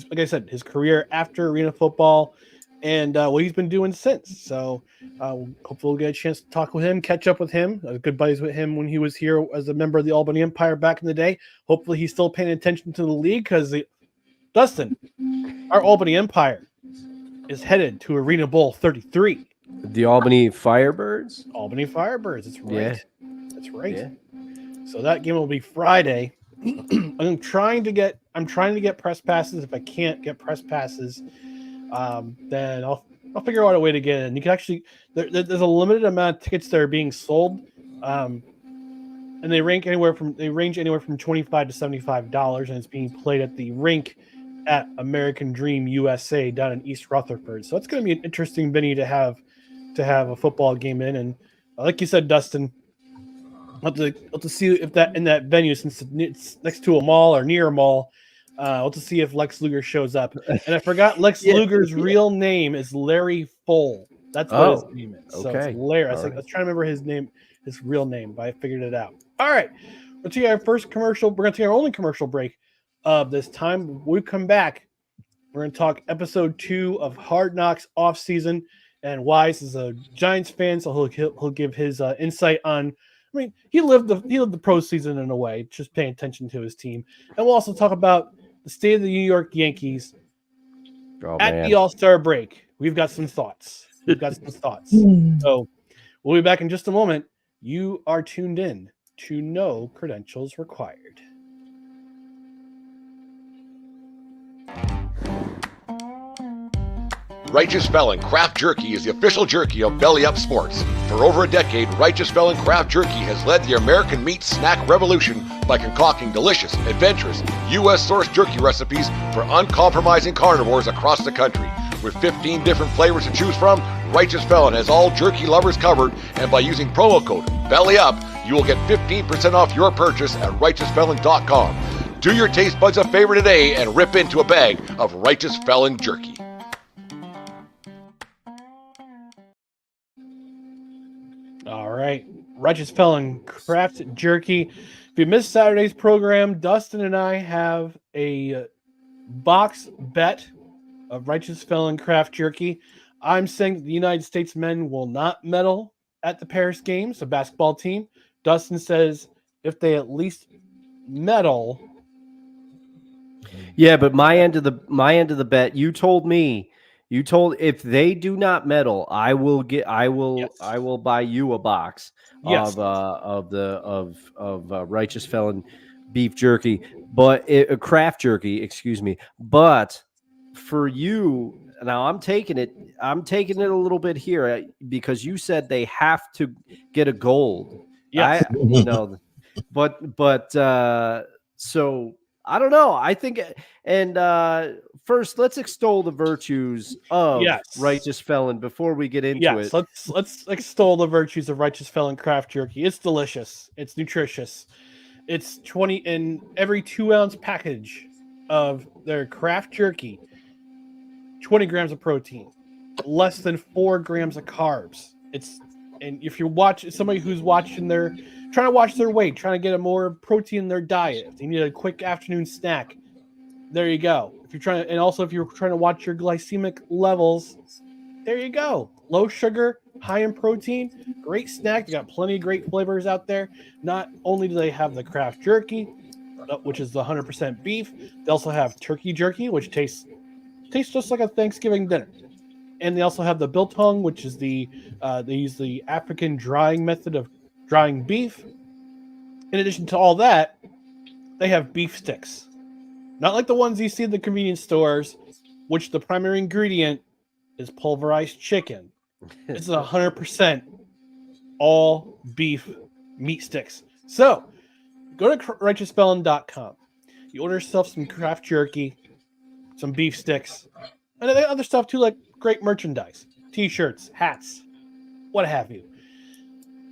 Like I said, his career after arena football and what he's been doing since. So hopefully we'll get a chance to talk with him, catch up with him. I was good buddies with him when he was here as a member of the Albany Empire back in the day. Hopefully he's still paying attention to the league because Dustin, our Albany Empire is headed to Arena Bowl 33. The Albany Firebirds? Albany Firebirds, that's right. Yeah. That's right. Yeah. So that game will be Friday. I'm trying to get press passes. If I can't get press passes, then I'll figure out a way to get in. You can actually there's a limited amount of tickets that are being sold, and they range anywhere from $25 to $75, and it's being played at the rink at American Dream USA down in East Rutherford. So it's going to be an interesting venue to have a football game in. And like you said, Dustin, I'll have to see if that in that venue, since it's next to a mall or near a mall, I'll have to see if Lex Luger shows up. And I forgot Lex Luger's real name is Larry Fowl. That's what his name is. So okay. it's Larry. I was trying to remember his real name, but I figured it out. All right. Let's see our first commercial. We're going to take our only commercial break of this time. When we come back, we're going to talk episode 2 of Hard Knocks Offseason. And Wize is a Giants fan, so he'll give his insight on. I mean, he lived the pro season in a way, just paying attention to his team. And we'll also talk about the state of the New York Yankees at the All-Star break. We've got some thoughts. So we'll be back in just a moment. You are tuned in to No Credentials Required. Righteous Felon Craft Jerky is the official jerky of Belly Up Sports. For over a decade, Righteous Felon Craft Jerky has led the American meat snack revolution by concocting delicious, adventurous, U.S.-sourced jerky recipes for uncompromising carnivores across the country. With 15 different flavors to choose from, Righteous Felon has all jerky lovers covered, and by using promo code BELLYUP, you will get 15% off your purchase at righteousfelon.com. Do your taste buds a favor today and rip into a bag of Righteous Felon jerky. All right, Righteous Felon Craft Jerky. If you missed Saturday's program, Dustin and I have a box bet of Righteous Felon Craft Jerky. I'm saying that the United States men will not medal at the Paris Games, the basketball team. Dustin says if they at least medal. Yeah, but my end of the bet, you told if they do not medal, I will buy you a box of Righteous Felon beef jerky, but craft jerky, excuse me. But for you, now I'm taking it a little bit here because you said they have to get a gold. Yes. So I don't know. I think, and first, let's extol the virtues of Righteous Felon before we get into it. Let's extol the virtues of Righteous Felon Craft Jerky. It's delicious. It's nutritious. It's 20 in every 2-ounce package of their craft jerky. 20 grams of protein, less than 4 grams of carbs. And if you're somebody who's trying to watch their weight, trying to get a more protein in their diet, if they need a quick afternoon snack, there you go. If you're trying to watch your glycemic levels, there you go. Low sugar, high in protein, great snack. You got plenty of great flavors out there. Not only do they have the craft jerky, which is the 100% beef, they also have turkey jerky, which tastes just like a Thanksgiving dinner. And they also have the biltong, which is they use the African drying method of drying beef. In addition to all that, they have beef sticks. Not like the ones you see in the convenience stores, which the primary ingredient is pulverized chicken. It's 100% all beef meat sticks. So, go to righteousfelon.com. You order yourself some craft jerky, some beef sticks, and they other stuff too, like great merchandise, t-shirts, hats, what have you.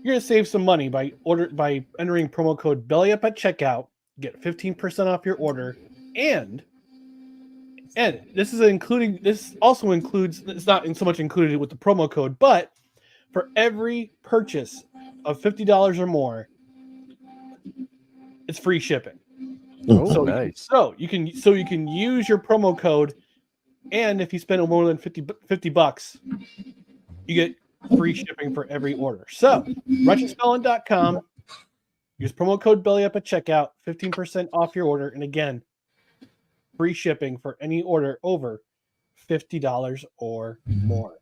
You're gonna save some money by entering promo code BELLYUP at checkout. Get 15% off your order, and this also includes. It's not so much included with the promo code, but for every purchase of $50 or more, it's free shipping. Oh, nice. So you can use your promo code, and if you spend more than $50, you get free shipping for every order. So righteousfelon.com, use promo code BELLYUP at checkout, 15% off your order, and again, free shipping for any order over $50 or more.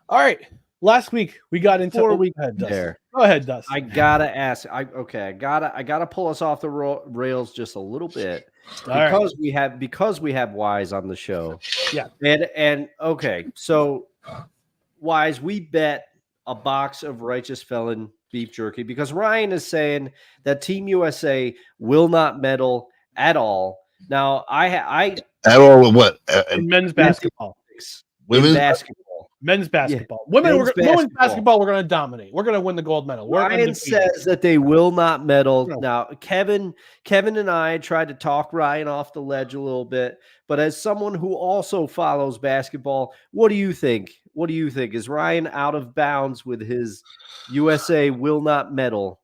All right, last week we got into. Before Oh, we go ahead, get Dustin. there, Go ahead, Dustin. I gotta ask. I gotta pull us off the rails just a little bit because we have Wize on the show. Yeah. And okay, so Wize, we bet a box of Righteous Felon beef jerky because Ryan is saying that Team USA will not medal at all. Now, I At all with what? in men's basketball. In basketball. Men's basketball. Women's basketball, we're going to dominate. We're going to win the gold medal. Ryan says that they will not medal. No. Now, Kevin and I tried to talk Ryan off the ledge a little bit, but as someone who also follows basketball, what do you think? What do you think? Is Ryan out of bounds with his USA will not medal?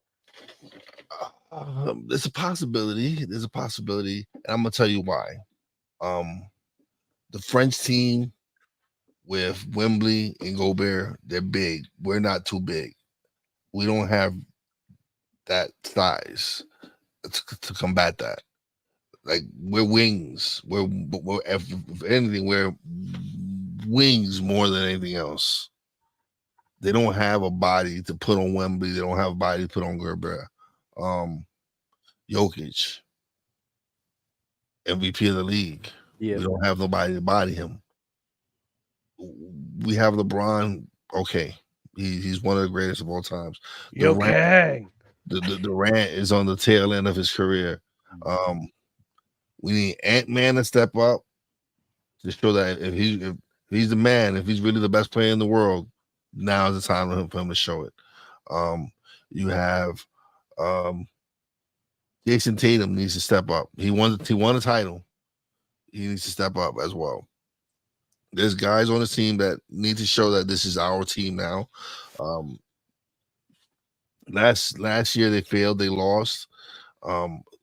There's a possibility. There's a possibility, and I'm gonna tell you why. The French team with Wembley and Gobert, they're big. We're not too big. We don't have that size to combat that. Like we're wings. We're if anything, we're wings more than anything else. They don't have a body to put on Wembley. They don't have a body to put on Gobert. Jokic, MVP of the league. Yeah. We don't have nobody to body him. We have LeBron. Okay, he's one of the greatest of all times. Durant is on the tail end of his career. We need Ant-Man to step up to show that if he's the man, if he's really the best player in the world, now is the time for him to show it. You have Jason Tatum needs to step up. He won a title. He needs to step up as well. There's guys on the team that need to show that this is our team now. Last year they failed. They lost.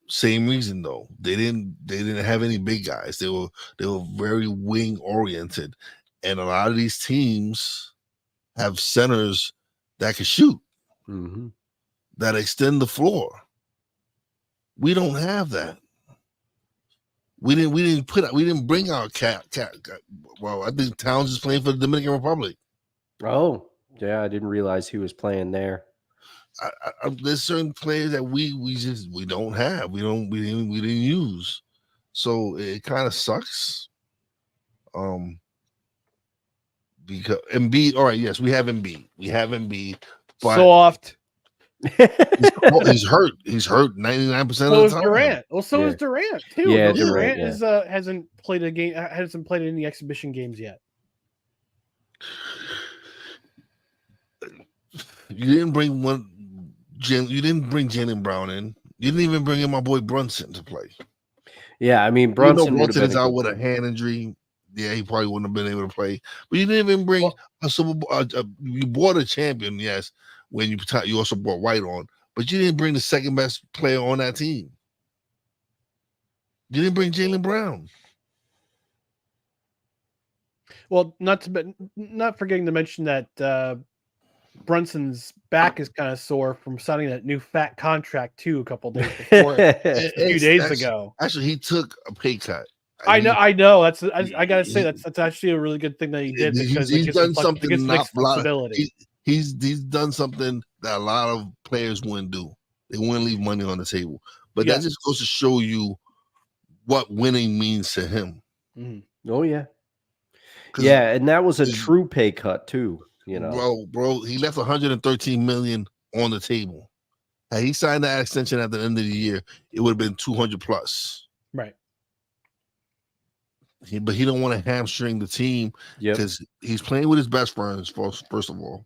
Same reason though. They didn't have any big guys. They were very wing oriented, and a lot of these teams have centers that can shoot, that extend the floor. We don't have that. We didn't bring our cat. Well, I think Towns is playing for the Dominican Republic. Oh, yeah, I didn't realize he was playing there. There's certain players that we don't have. We didn't use. So it kind of sucks. Because Embiid, all right, yes, we have Embiid. But soft. He's hurt. He's hurt 99% of the time. Durant. Well, so is Durant too. Yeah, Durant hasn't played a game. Hasn't played any exhibition games yet. You didn't bring Jaylen Brown in. You didn't even bring in my boy Brunson to play. Yeah, I mean Brunson is out with a hand injury. Yeah, he probably wouldn't have been able to play. But you didn't even bring a Super Bowl. You bought a champion, yes. When you also brought White on, but you didn't bring the second best player on that team. You didn't bring Jaylen Brown. Well, not forgetting to mention that Brunson's back is kind of sore from signing that new fat contract too a couple days before, a few days ago. Actually, he took a pay cut. I know. I gotta say that's actually a really good thing that he did because he's done something not flexibility. He's done something that a lot of players wouldn't do. They wouldn't leave money on the table. But that just goes to show you what winning means to him. Mm-hmm. Oh yeah. Yeah, and that was a true pay cut too. You know, bro, he left $113 million on the table. Had he signed that extension at the end of the year, it would have been 200 plus. Right. But he don't want to hamstring the team because he's playing with his best friends. First of all,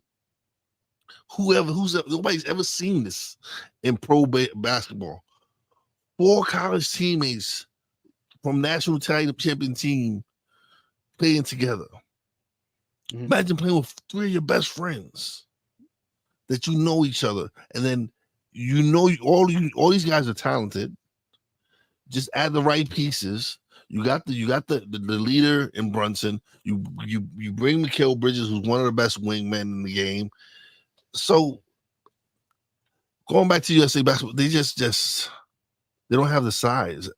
nobody's ever seen this in pro basketball. 4 college teammates from national title champion team playing together. Mm-hmm. Imagine playing with 3 of your best friends that you know each other, and then all these guys are talented. Just add the right pieces. You got the leader in Brunson. You bring Mikal Bridges, who's one of the best wingmen in the game. So going back to USA basketball, they just they don't have the size.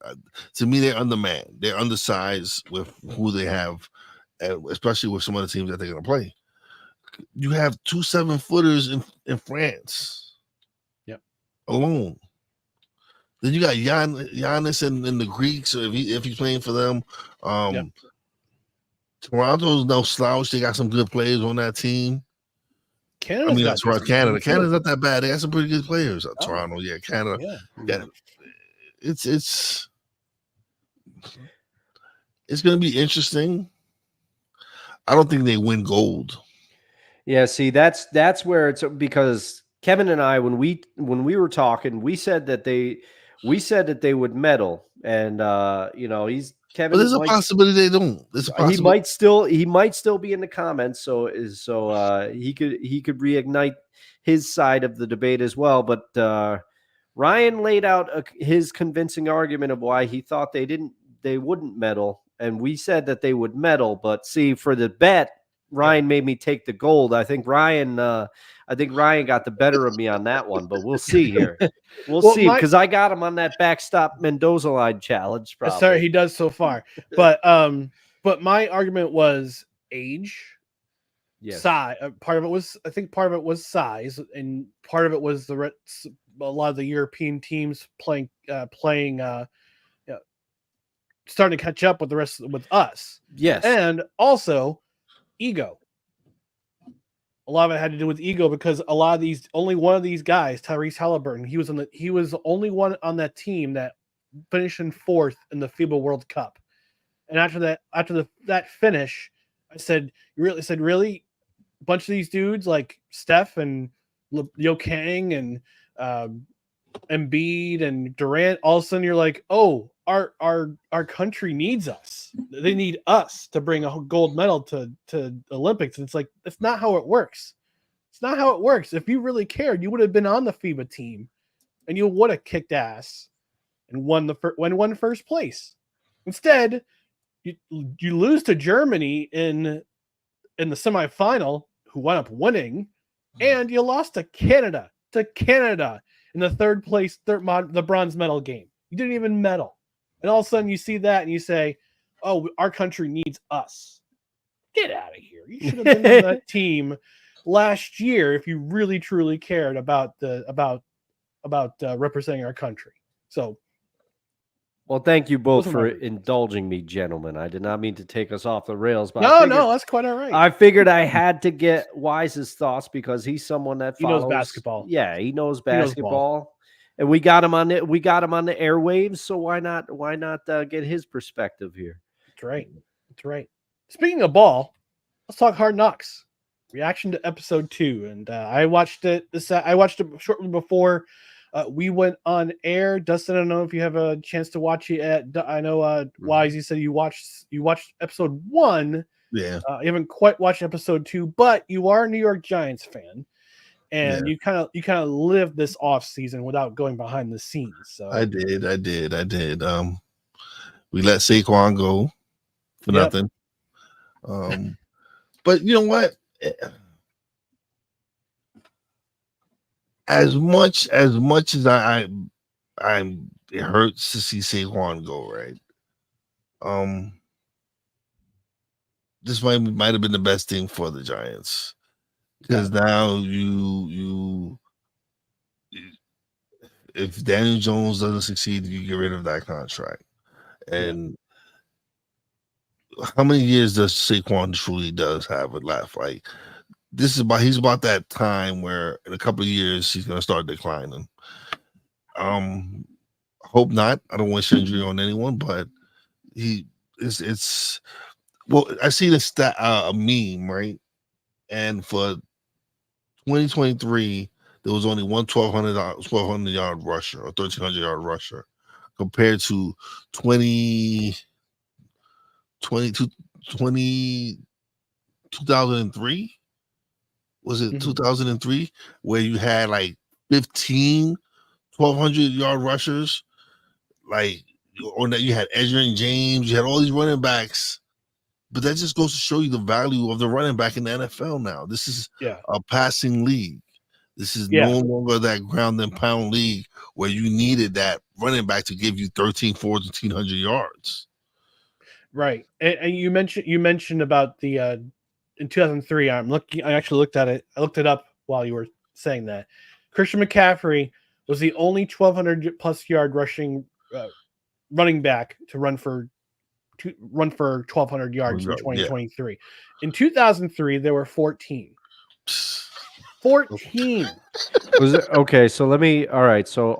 To me, they're undermanned. They're undersized with who they have, especially with some of the teams that they're going to play. You have 2 7-footers in France. Yep. Alone. Then you got Giannis and the Greeks, if he's playing for them. Yep. Toronto's no slouch. They got some good players on that team. Canada's that's right. Canada's not that bad. They got some pretty good players. Toronto, yeah, Canada. Yeah. It's going to be interesting. I don't think they win gold. Yeah, see, that's where it's because Kevin and I, when we were talking, we said that they would medal, and Kevin. But there's a possibility they don't. He might still be in the comments, so he could reignite his side of the debate as well. But Ryan laid out his convincing argument of why he thought they wouldn't medal, and we said that they would medal. But see, for the bet, Ryan made me take the gold. I think Ryan got the better of me on that one, but we'll see here. We'll see, because I got him on that backstop Mendoza line challenge. Probably. Sorry, he does so far, but my argument was age, size. Part of it was size, and part of it was a lot of the European teams playing, starting to catch up with the rest with us. Yes, and also ego. A lot of it had to do with ego because a lot of these, only one of these guys, Tyrese Halliburton, he was the only one on that team that finished in 4th in the FIBA World Cup. And after that finish, I said, really? A bunch of these dudes like Steph and Yo Kang and Embiid and Durant, all of a sudden you're like, oh, our country needs us. They need us to bring a gold medal to Olympics. And it's like, that's not how it works. It's not how it works. If you really cared, you would have been on the FIBA team and you would have kicked ass and won first place. Instead, you lose to Germany in the semifinal, who wound up winning, and you lost to Canada in the the bronze medal game. You didn't even medal. And all of a sudden you see that and you say, oh, our country needs us. Get out of here. You should have been on that team last year if you really truly cared about representing our country. So, well, thank you both for indulging me, gentlemen. I did not mean to take us off the rails, but no, that's quite all right. I figured I had to get Wise's thoughts because he's someone that follows. He knows basketball. Yeah, he knows basketball. And we got him on the airwaves, so why not get his perspective here? That's right. Speaking of ball, let's talk Hard Knocks. Reaction to episode 2, and I watched it. I watched it shortly before we went on air. Dustin, I don't know if you have a chance to watch it. I know Wise, you said you watched episode 1. Yeah, you haven't quite watched episode 2, but you are a New York Giants fan. And you kind of lived this off season without going behind the scenes. So I did. We let Saquon go for nothing. But you know what? As much as I'm, it hurts to see Saquon go, right? This might have been the best thing for the Giants. Because now you if Daniel Jones doesn't succeed, you get rid of that contract. And how many years does Saquon truly does have left? Like he's about that time where in a couple of years he's gonna start declining. Hope not. I don't wish injury on anyone, but it's well, I see the stat a meme, right? And for 2023, there was only one 1,200 yard rusher or 1,300 yard rusher compared to 2003. Was it 2003 where you had like 15 1,200 yard rushers? Like, or that you had Edgerrin James, you had all these running backs. But that just goes to show you the value of the running back in the NFL now. This is a passing league. This is no longer that ground and pound league where you needed that running back to give you 1,400 yards. Right. And you mentioned about the in 2003. I'm looking. I actually looked at it. I looked it up while you were saying that. Christian McCaffrey was the only 1,200 plus yard rushing running back to run for 1,200 yards in 2023. In 2003, there were 14. 14. Was it okay? So let me. All right. So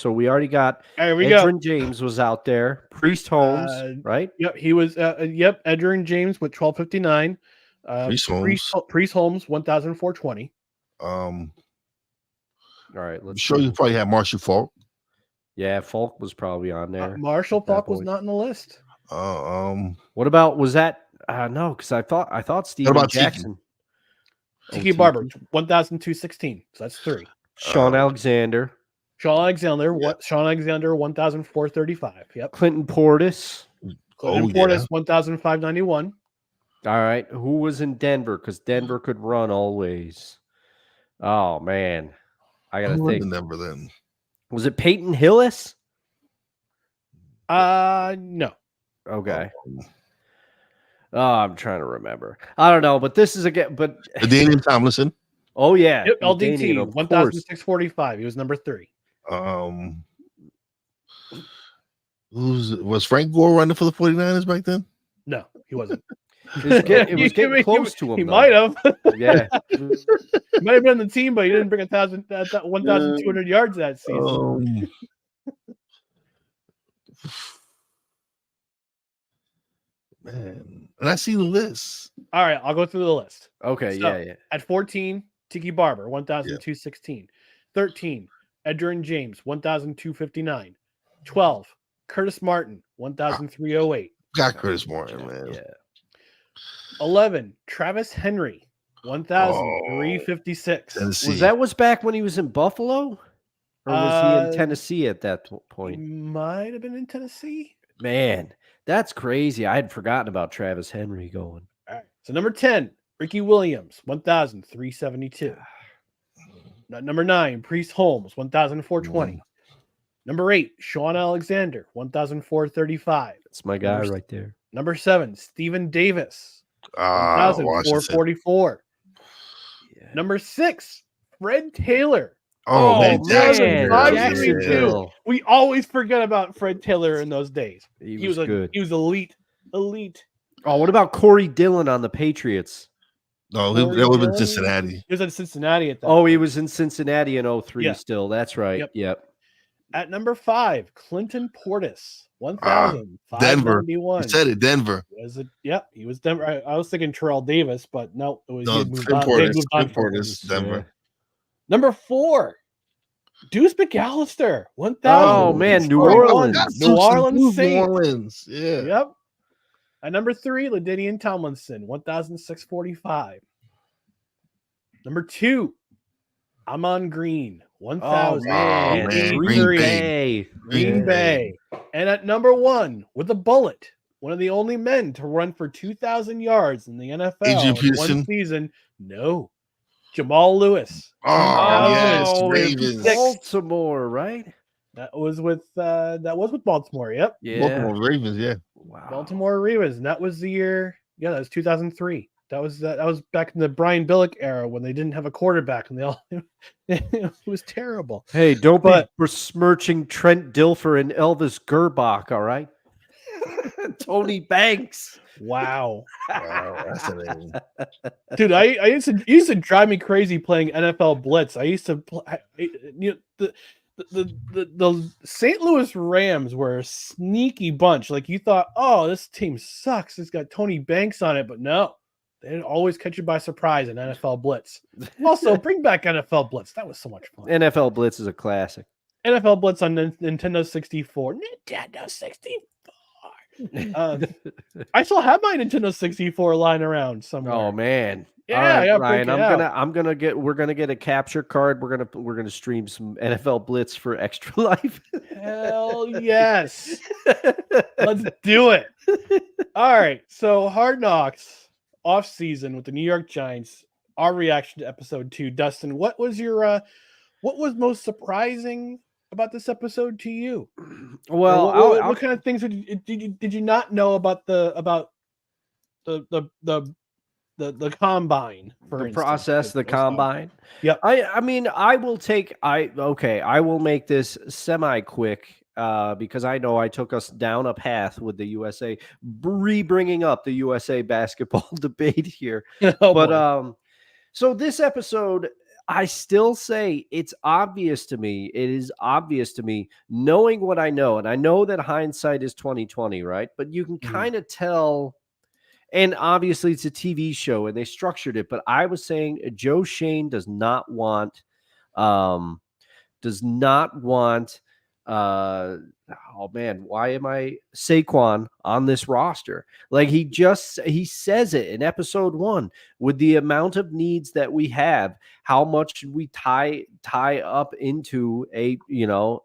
we already got. There we Edgerrin James was out there. Priest Holmes, right? Yep, he was. Yep, Edgerrin James with 1,259. Priest Holmes 1,420. All right. I'm sure you probably had Marshall Faulk. Yeah, Faulk was probably on there. Marshall Faulk was not in the list. What about was that? No, because I thought Steven Jackson. Tiki Barber 1,216. So that's 3. Sean Alexander. Sean Alexander 1,435. Yep. Clinton Portis. Portis 1,591. All right. Who was in Denver? Because Denver could run always. Oh man, I gotta think. In Denver then. Was it Peyton Hillis? No. Okay. Oh, I'm trying to remember. I don't know, but this is but Daniel Tomlinson. Oh yeah, yep, LDT 1,645. He was number 3. Was Frank Gore running for the 49ers back then? No, he wasn't. It was getting close to him. He might have. Yeah, he might have been on the team, but he didn't bring 1,200 yards that season. Man, and I see the list. All right, I'll go through the list. Okay, So, yeah. At 14, Tiki Barber, 1,216. 13, Edgerrin James, 1,259. 12, Curtis Martin, 1,308. Got Curtis Martin, man. Yeah. 11, Travis Henry, 1,356. Was that back when he was in Buffalo? Or was he in Tennessee at that point? He might have been in Tennessee. Man, that's crazy. I had forgotten about Travis Henry going. All right. So number 10, Ricky Williams, 1,372. Number 9, Priest Holmes, 1,420. Number 8, Sean Alexander, 1,435. That's my guy right there. Number 7, Stephen Davis, 1,444. Yeah. Number 6, Fred Taylor. Oh man, Jacksonville. We always forget about Fred Taylor in those days. He was good. He was elite. Oh, what about Corey Dillon on the Patriots? No, that would have been Cincinnati. He was in Cincinnati at that point. He was in Cincinnati in 03 still. That's right. Yep. At number 5, Clinton Portis, 1,591. Denver. You said it, Denver. Was it? Yep, he was Denver. I was thinking Terrell Davis, but no, it was Portis, Denver. Yeah. Number 4, Deuce McAllister, 1,000. Oh man, New Orleans. New Orleans. Yeah. Yep. At number 3, LaDainian Tomlinson, 1,645. Number 2, Amon Green, 1,000. Green Bay. And at number 1, with a bullet, one of the only men to run for 2,000 yards in the NFL in one season. No. Jamal Lewis. Yes, Ravens. Baltimore, right? That was with Baltimore. Yep. Yeah. Baltimore Ravens. Yeah. Wow. Baltimore Ravens. And that was the year. Yeah, that was 2003. That was back in the Brian Billick era when they didn't have a quarterback and it was terrible. Hey, don't be besmirching Trent Dilfer and Elvis Gerbach, all right? Tony Banks. Wow. That's amazing. Dude, I used to drive me crazy playing NFL Blitz. I used to play, the St. Louis Rams were a sneaky bunch. Like you thought, oh, this team sucks. It's got Tony Banks on it, but no. They always catch you by surprise in NFL Blitz. Also, bring back NFL Blitz. That was so much fun. NFL Blitz is a classic. NFL Blitz on Nintendo 64. Nintendo 64. I still have my Nintendo 64 lying around somewhere. Oh man. Yeah, all right, yeah, Ryan, we're gonna get a capture card. We're gonna stream some NFL Blitz for Extra Life. Hell yes. Let's do it. All right. So Hard Knocks off season with the New York Giants. Our reaction to episode 2. Dustin, what was most surprising about this episode to you? Well, what kind of things did you not know about the the combine, for The instance, process, the that goes on. combine. Yep. I mean, I will make this semi quick because I know I took us down a path with the USA, bringing up the USA basketball debate here. Oh, But boy. so this episode, I still say it's obvious to me. It is obvious to me, knowing what I know, and I know that hindsight is 2020, right? But you can kind of tell. And obviously, it's a TV show, and they structured it. But I was saying Joe Shane does not want, does not want. Oh man, why am I Saquon on this roster? Like he says it in episode 1 with the amount of needs that we have. How much should we tie up into a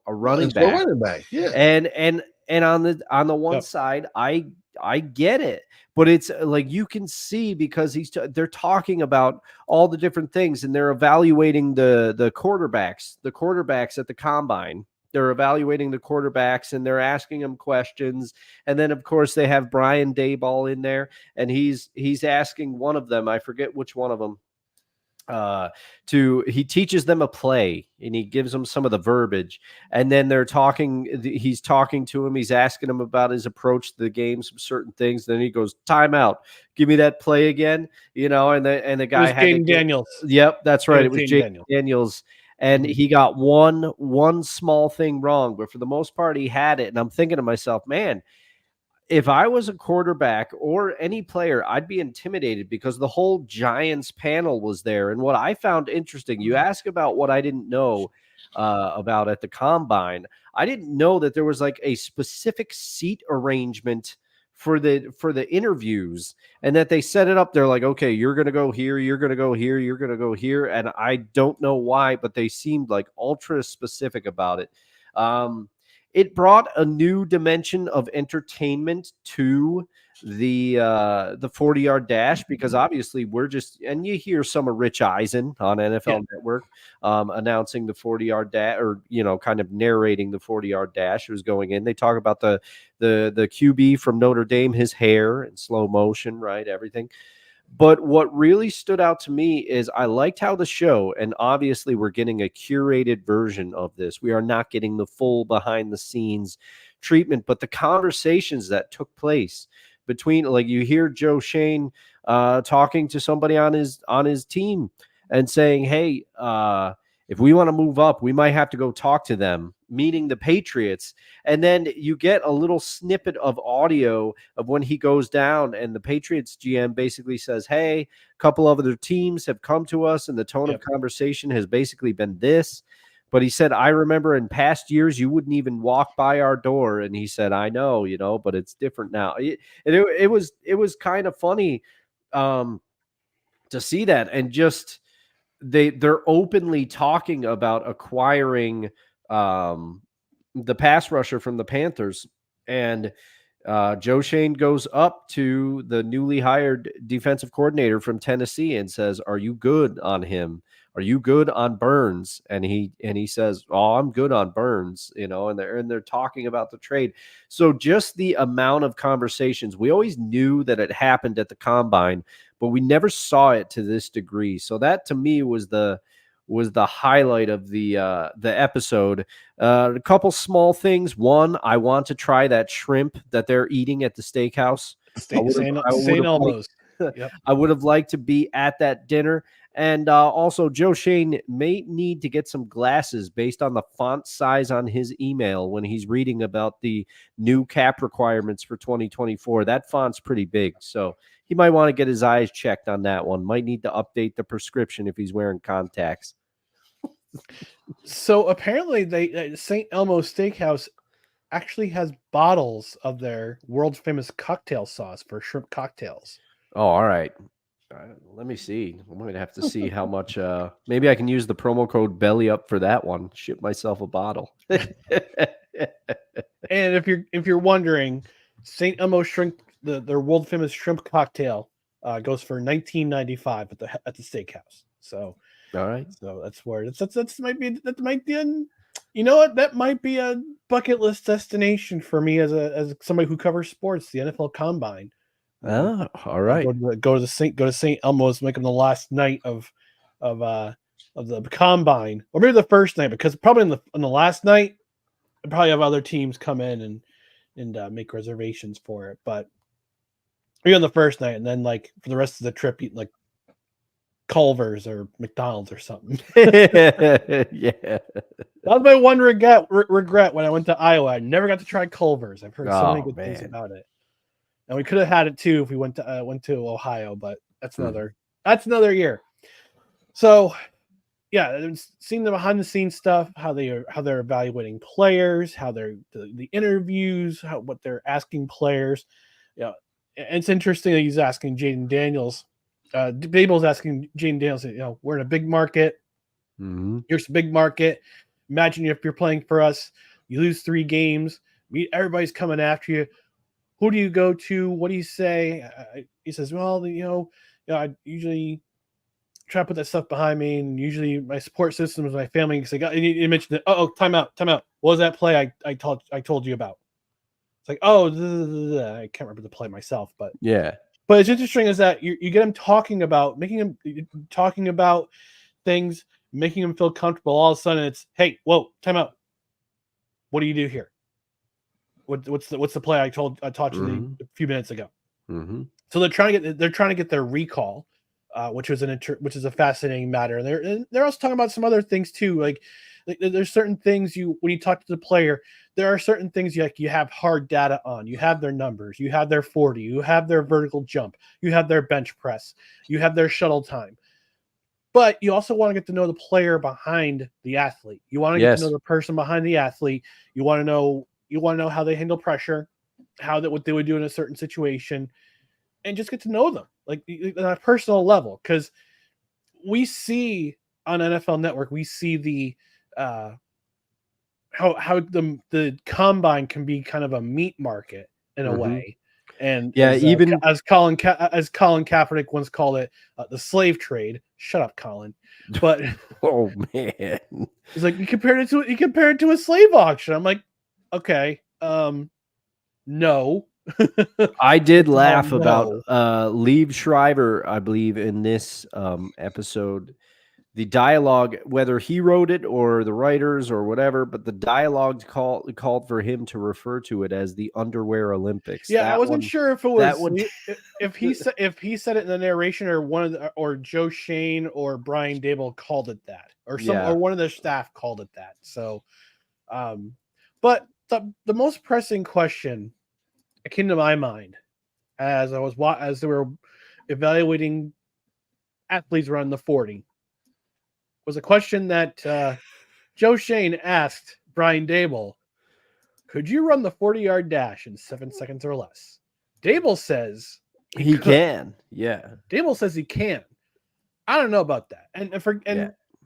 running It's a back? running back, yeah. And on the one Yep. side, I get it, but it's like you can see because they're talking about all the different things, and they're evaluating the quarterbacks at the combine. They're evaluating the quarterbacks, and they're asking them questions. And then, of course, they have Brian Daboll in there, and he's asking one of them. I forget which one of them. He teaches them a play, and he gives them some of the verbiage, and then he's talking to him, he's asking him about his approach to the game, some certain things. Then he goes, timeout, give me that play again, and the guy had Jaden Daniels. Yep, that's right. It was Jaden Jaden Daniels, and he got one small thing wrong, but for the most part he had it. And I'm thinking to myself, man, if I was a quarterback or any player, I'd be intimidated because the whole Giants panel was there. And what I found interesting, you ask about what I didn't know about at the combine. I didn't know that there was like a specific seat arrangement for the interviews, and that they set it up. They're like, okay, you're going to go here, you're going to go here, you're going to go here. And I don't know why, but they seemed like ultra specific about it. It brought a new dimension of entertainment to the 40-yard dash, because obviously and you hear some of Rich Eisen on NFL Network announcing the 40-yard dash, or kind of narrating the 40-yard dash who's going in. They talk about the QB from Notre Dame, his hair in slow motion, right? Everything. But what really stood out to me is I liked how the show, and obviously we're getting a curated version of this. We are not getting the full behind the scenes treatment, but the conversations that took place between, like, you hear Joe Shane talking to somebody on his team and saying, hey, if we want to move up, we might have to go talk to them, meaning the Patriots. And then you get a little snippet of audio of when he goes down, and the Patriots GM basically says, hey, a couple of other teams have come to us, and the tone of conversation has basically been this. But he said, I remember in past years, you wouldn't even walk by our door. And he said, I know, but it's different now. It was kind of funny to see that. And just, they're openly talking about acquiring the pass rusher from the Panthers. And Joe Shane goes up to the newly hired defensive coordinator from Tennessee and says, are you good on him? Are you good on Burns? And he says, oh, I'm good on Burns, and they're talking about the trade. So just the amount of conversations, we always knew that it happened at the combine, but we never saw it to this degree. So that to me was the highlight of the episode. A couple small things. One, I want to try that shrimp that they're eating at the steakhouse. St. Elmo's. Yep. I would have liked to be at that dinner. And also, Joe Shane may need to get some glasses based on the font size on his email when he's reading about the new cap requirements for 2024. That font's pretty big, so he might want to get his eyes checked on that one. Might need to update the prescription if he's wearing contacts. So apparently, St. Elmo's Steakhouse actually has bottles of their world famous cocktail sauce for shrimp cocktails. Oh, all right. Let me see. I might have to see how much. Maybe I can use the promo code Belly Up for that one. Ship myself a bottle. And if you're wondering, St. Elmo's shrimp, their world famous shrimp cocktail, goes for $19.95 at the steakhouse. So, all right. So that's where that might be you know what, that might be a bucket list destination for me as somebody who covers sports, the NFL Combine. Oh, all right. Go to St. Elmo's, make them the last night of the combine, or maybe the first night, because probably on the last night, they probably have other teams come in and make reservations for it. But maybe on the first night, and then like for the rest of the trip, eat like Culver's or McDonald's or something. Yeah. That was my one regret when I went to Iowa. I never got to try Culver's. I've heard so many good things about it, and we could have had it too if we went to Ohio. But that's another year. So, yeah, seeing the behind the scenes stuff, how they're evaluating players, how they're the interviews, what they're asking players. Yeah, it's interesting that he's asking Jaden Daniels. Babel's asking Jaden Daniels. We're in a big market. Mm-hmm. Here's a big market. Imagine if you're playing for us, you lose 3 games, everybody's coming after you. Who do you go to? What do you say? He says, well, I usually try to put that stuff behind me, and usually my support system is my family. Because he mentioned it. Oh, time out. What was that play I told you about? It's like, I can't remember the play myself, but yeah. But it's interesting is that you get him talking about things, making him feel comfortable. All of a sudden, it's, hey, whoa, time out. What do you do here? What's the play I taught you a few minutes ago? Mm-hmm. So they're trying to get their recall, which is a fascinating matter. And they're also talking about some other things too. Like there's certain things when you talk to the player, there are certain things you have hard data on. You have their numbers, you have their 40, you have their vertical jump, you have their bench press, you have their shuttle time. But you also want to get to know the player behind the athlete. You want to get to know the person behind the athlete. You want to know how they handle pressure, what they would do in a certain situation, and just get to know them like on a personal level. Because we see on NFL Network, we see the how the combine can be kind of a meat market in a way. And as Colin Kaepernick once called it, the slave trade. Shut up, Colin. But oh man, he's like, you compared it to a slave auction. I'm like, okay, no. I did laugh about Liev Schreiber, I believe, in this episode. The dialogue, whether he wrote it or the writers or whatever, but the dialogue called for him to refer to it as the Underwear Olympics. Yeah, I wasn't sure if it was if he said it in the narration or Joe Shane or Brian Dable called it that, or one of the staff called it that. So, but the most pressing question that came to my mind as they were evaluating athletes around the 40. Was a question that Joe Shane asked Brian Dable, could you run the 40-yard dash in 7 seconds or less? Dable says he can. Yeah. Dable says he can. I don't know about that. And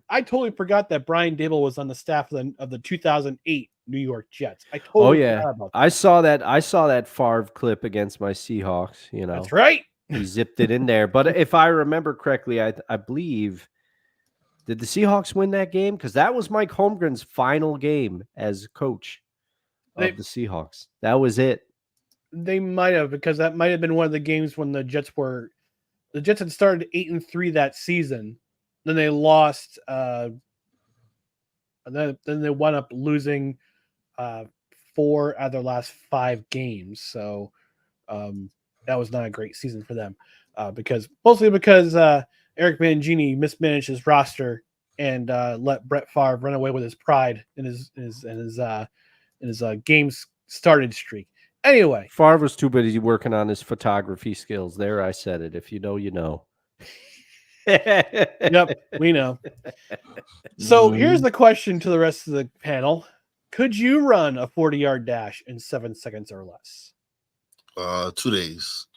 I totally forgot that Brian Dable was on the staff of the 2008 New York Jets. I totally forgot about that. I saw that Favre clip against my Seahawks, That's right. He zipped it in there. But if I remember correctly, I believe, did the Seahawks win that game? Because that was Mike Holmgren's final game as coach of the Seahawks. That was it. They might have, because that might have been one of the games when the Jets had started 8-3 that season. Then they lost. And then they wound up losing 4 out of their last 5 games. So that was not a great season for them, mostly because Eric Mangini mismanaged his roster and let Brett Favre run away with his pride in his games started streak. Anyway, Favre was too busy working on his photography skills. There, I said it. If you know, you know. Yep, we know. So here's the question to the rest of the panel: could you run a 40-yard dash in 7 seconds or less? 2 days.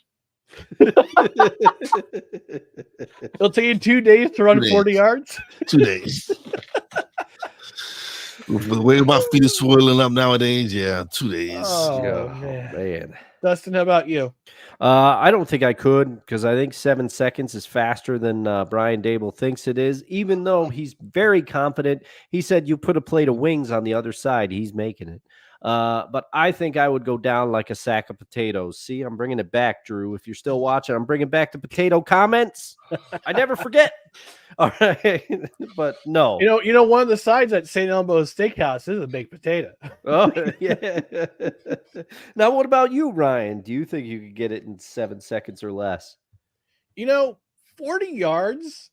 It'll take you 2 days to run 40 yards. 2 days. With the way my feet are swelling up nowadays, 2 days. Oh, man. Dustin, how about you? I don't think I could, because I think 7 seconds is faster than Brian Dable thinks it is, even though he's very confident. He said you put a plate of wings on the other side, he's making it. But I think I would go down like a sack of potatoes. See, I'm bringing it back, Drew. If you're still watching, I'm bringing back the potato comments. I never forget. All right, but no. You know, one of the sides at St. Elmo's Steakhouse is a baked potato. Oh, yeah. Now, what about you, Ryan? Do you think you could get it in 7 seconds or less? 40 yards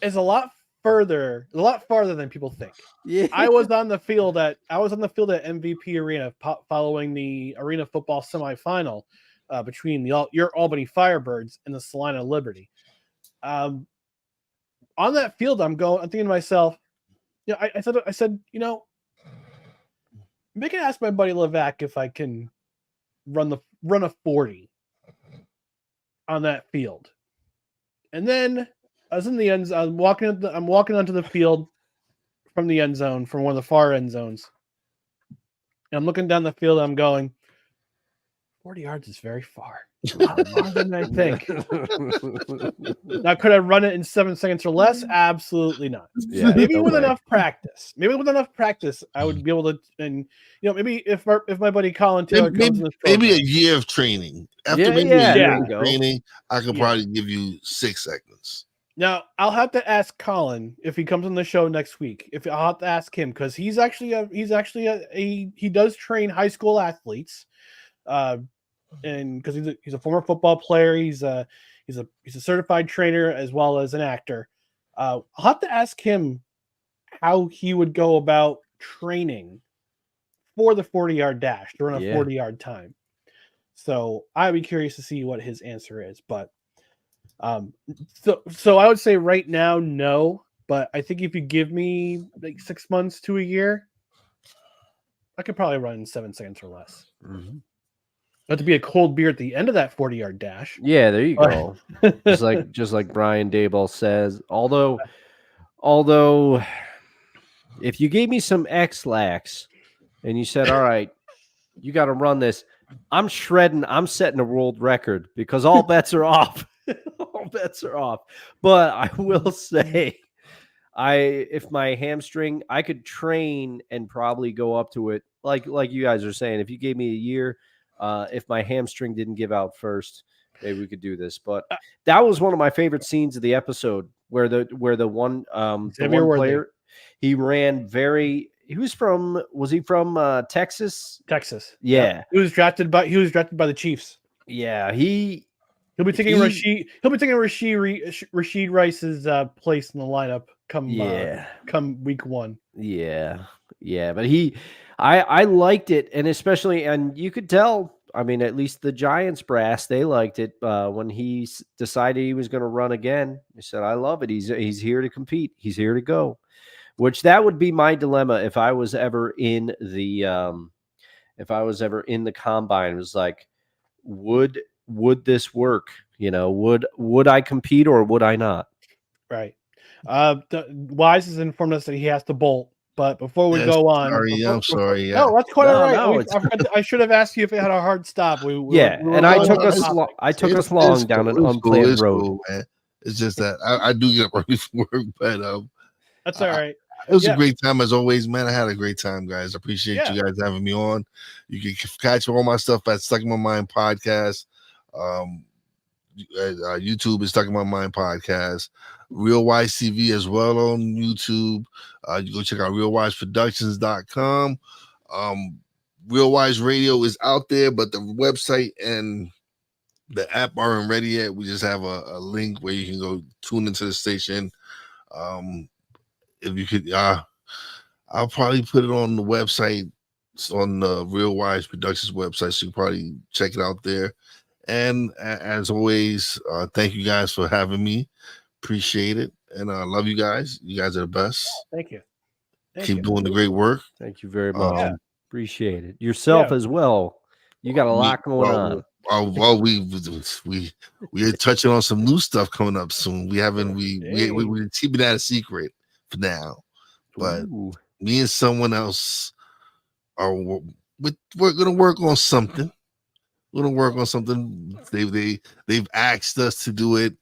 is a lot farther than people think. Yeah. I was on the field at MVP Arena following the Arena football semifinal between your Albany Firebirds and the Salina Liberty. On that field, I'm thinking to myself, I said, maybe ask my buddy Levac if I can run a 40 on that field. And then I was in the end zone. I'm walking onto the field from the end zone, from one of the far end zones. And I'm looking down the field and I'm going, 40 yards is very far. A lot farther than I think. Now, could I run it in 7 seconds or less? Absolutely not. Yeah, maybe no with way. enough practice. I would be able to. And maybe if my buddy Colin Taylor comes in this maybe program, a year of training. After Yeah, maybe yeah, a there year you of go. training, I could Yeah. probably give you 6 seconds. Now I'll have to ask Colin if he comes on the show next week. I'll have to ask him because he does train high school athletes, and because he's a former football player, he's a certified trainer as well as an actor. I'll have to ask him how he would go about training for the 40-yard dash to run a 40-yard time. So I'd be curious to see what his answer is, but. So I would say right now, no, but I think if you give me like 6 months to a year, I could probably run in 7 seconds or less. Mhm. Not to be a cold beer at the end of that 40-yard dash. Yeah, there you go. just like Brian Dayball says. Although if you gave me some X-Lax and you said, all right, you got to run this, I'm shredding. I'm setting a world record because all bets are off. All bets are off. But I will say, if my hamstring, I could train and probably go up to it. Like you guys are saying, if you gave me a year, if my hamstring didn't give out first, maybe we could do this. But that was one of my favorite scenes of the episode where the one player, he ran was he from Texas? Texas. Yeah. He was drafted by the Chiefs. Yeah, He'll be taking Rashid Rice's place in the lineup come week 1. Yeah, but I liked it, and especially, and you could tell. I mean, at least the Giants brass, they liked it when he decided he was going to run again. He said, "I love it. He's here to compete. He's here to go." Which that would be my dilemma if I was ever in the combine. It was like, would this work? Would I compete or would I not? Right. Wize has informed us that he has to bolt. But before we go on, I'm sorry. Yeah. No, that's quite all right. No, I should have asked you if it had a hard stop. I took us long down an unplanned road. Cool, man. It's just that I do get up early for work, but that's all right. It was a great time as always, man. I had a great time, guys. I appreciate you guys having me on. You can catch all my stuff at Stuck in My Mind podcast. YouTube is Stuck in My Mind podcast. Real Wise TV as well on YouTube. You go check out realwiseproductions.com. Real Wise Radio is out there, but the website and the app aren't ready yet. We just have a link where you can go tune into the station. If you could, I'll probably put it on the website, on the Real Wise Productions website, so you can probably check it out there. And as always, thank you guys for having me. Appreciate it. And I love you guys. You guys are the best. Thank you. Keep doing the great work. Thank you very much. Appreciate it. Yourself as well. You got a lot going on. Well, we're touching on some new stuff coming up soon. We're keeping that a secret for now. But me and someone else we're gonna work on something. We're gonna work on something. They've asked us to do it.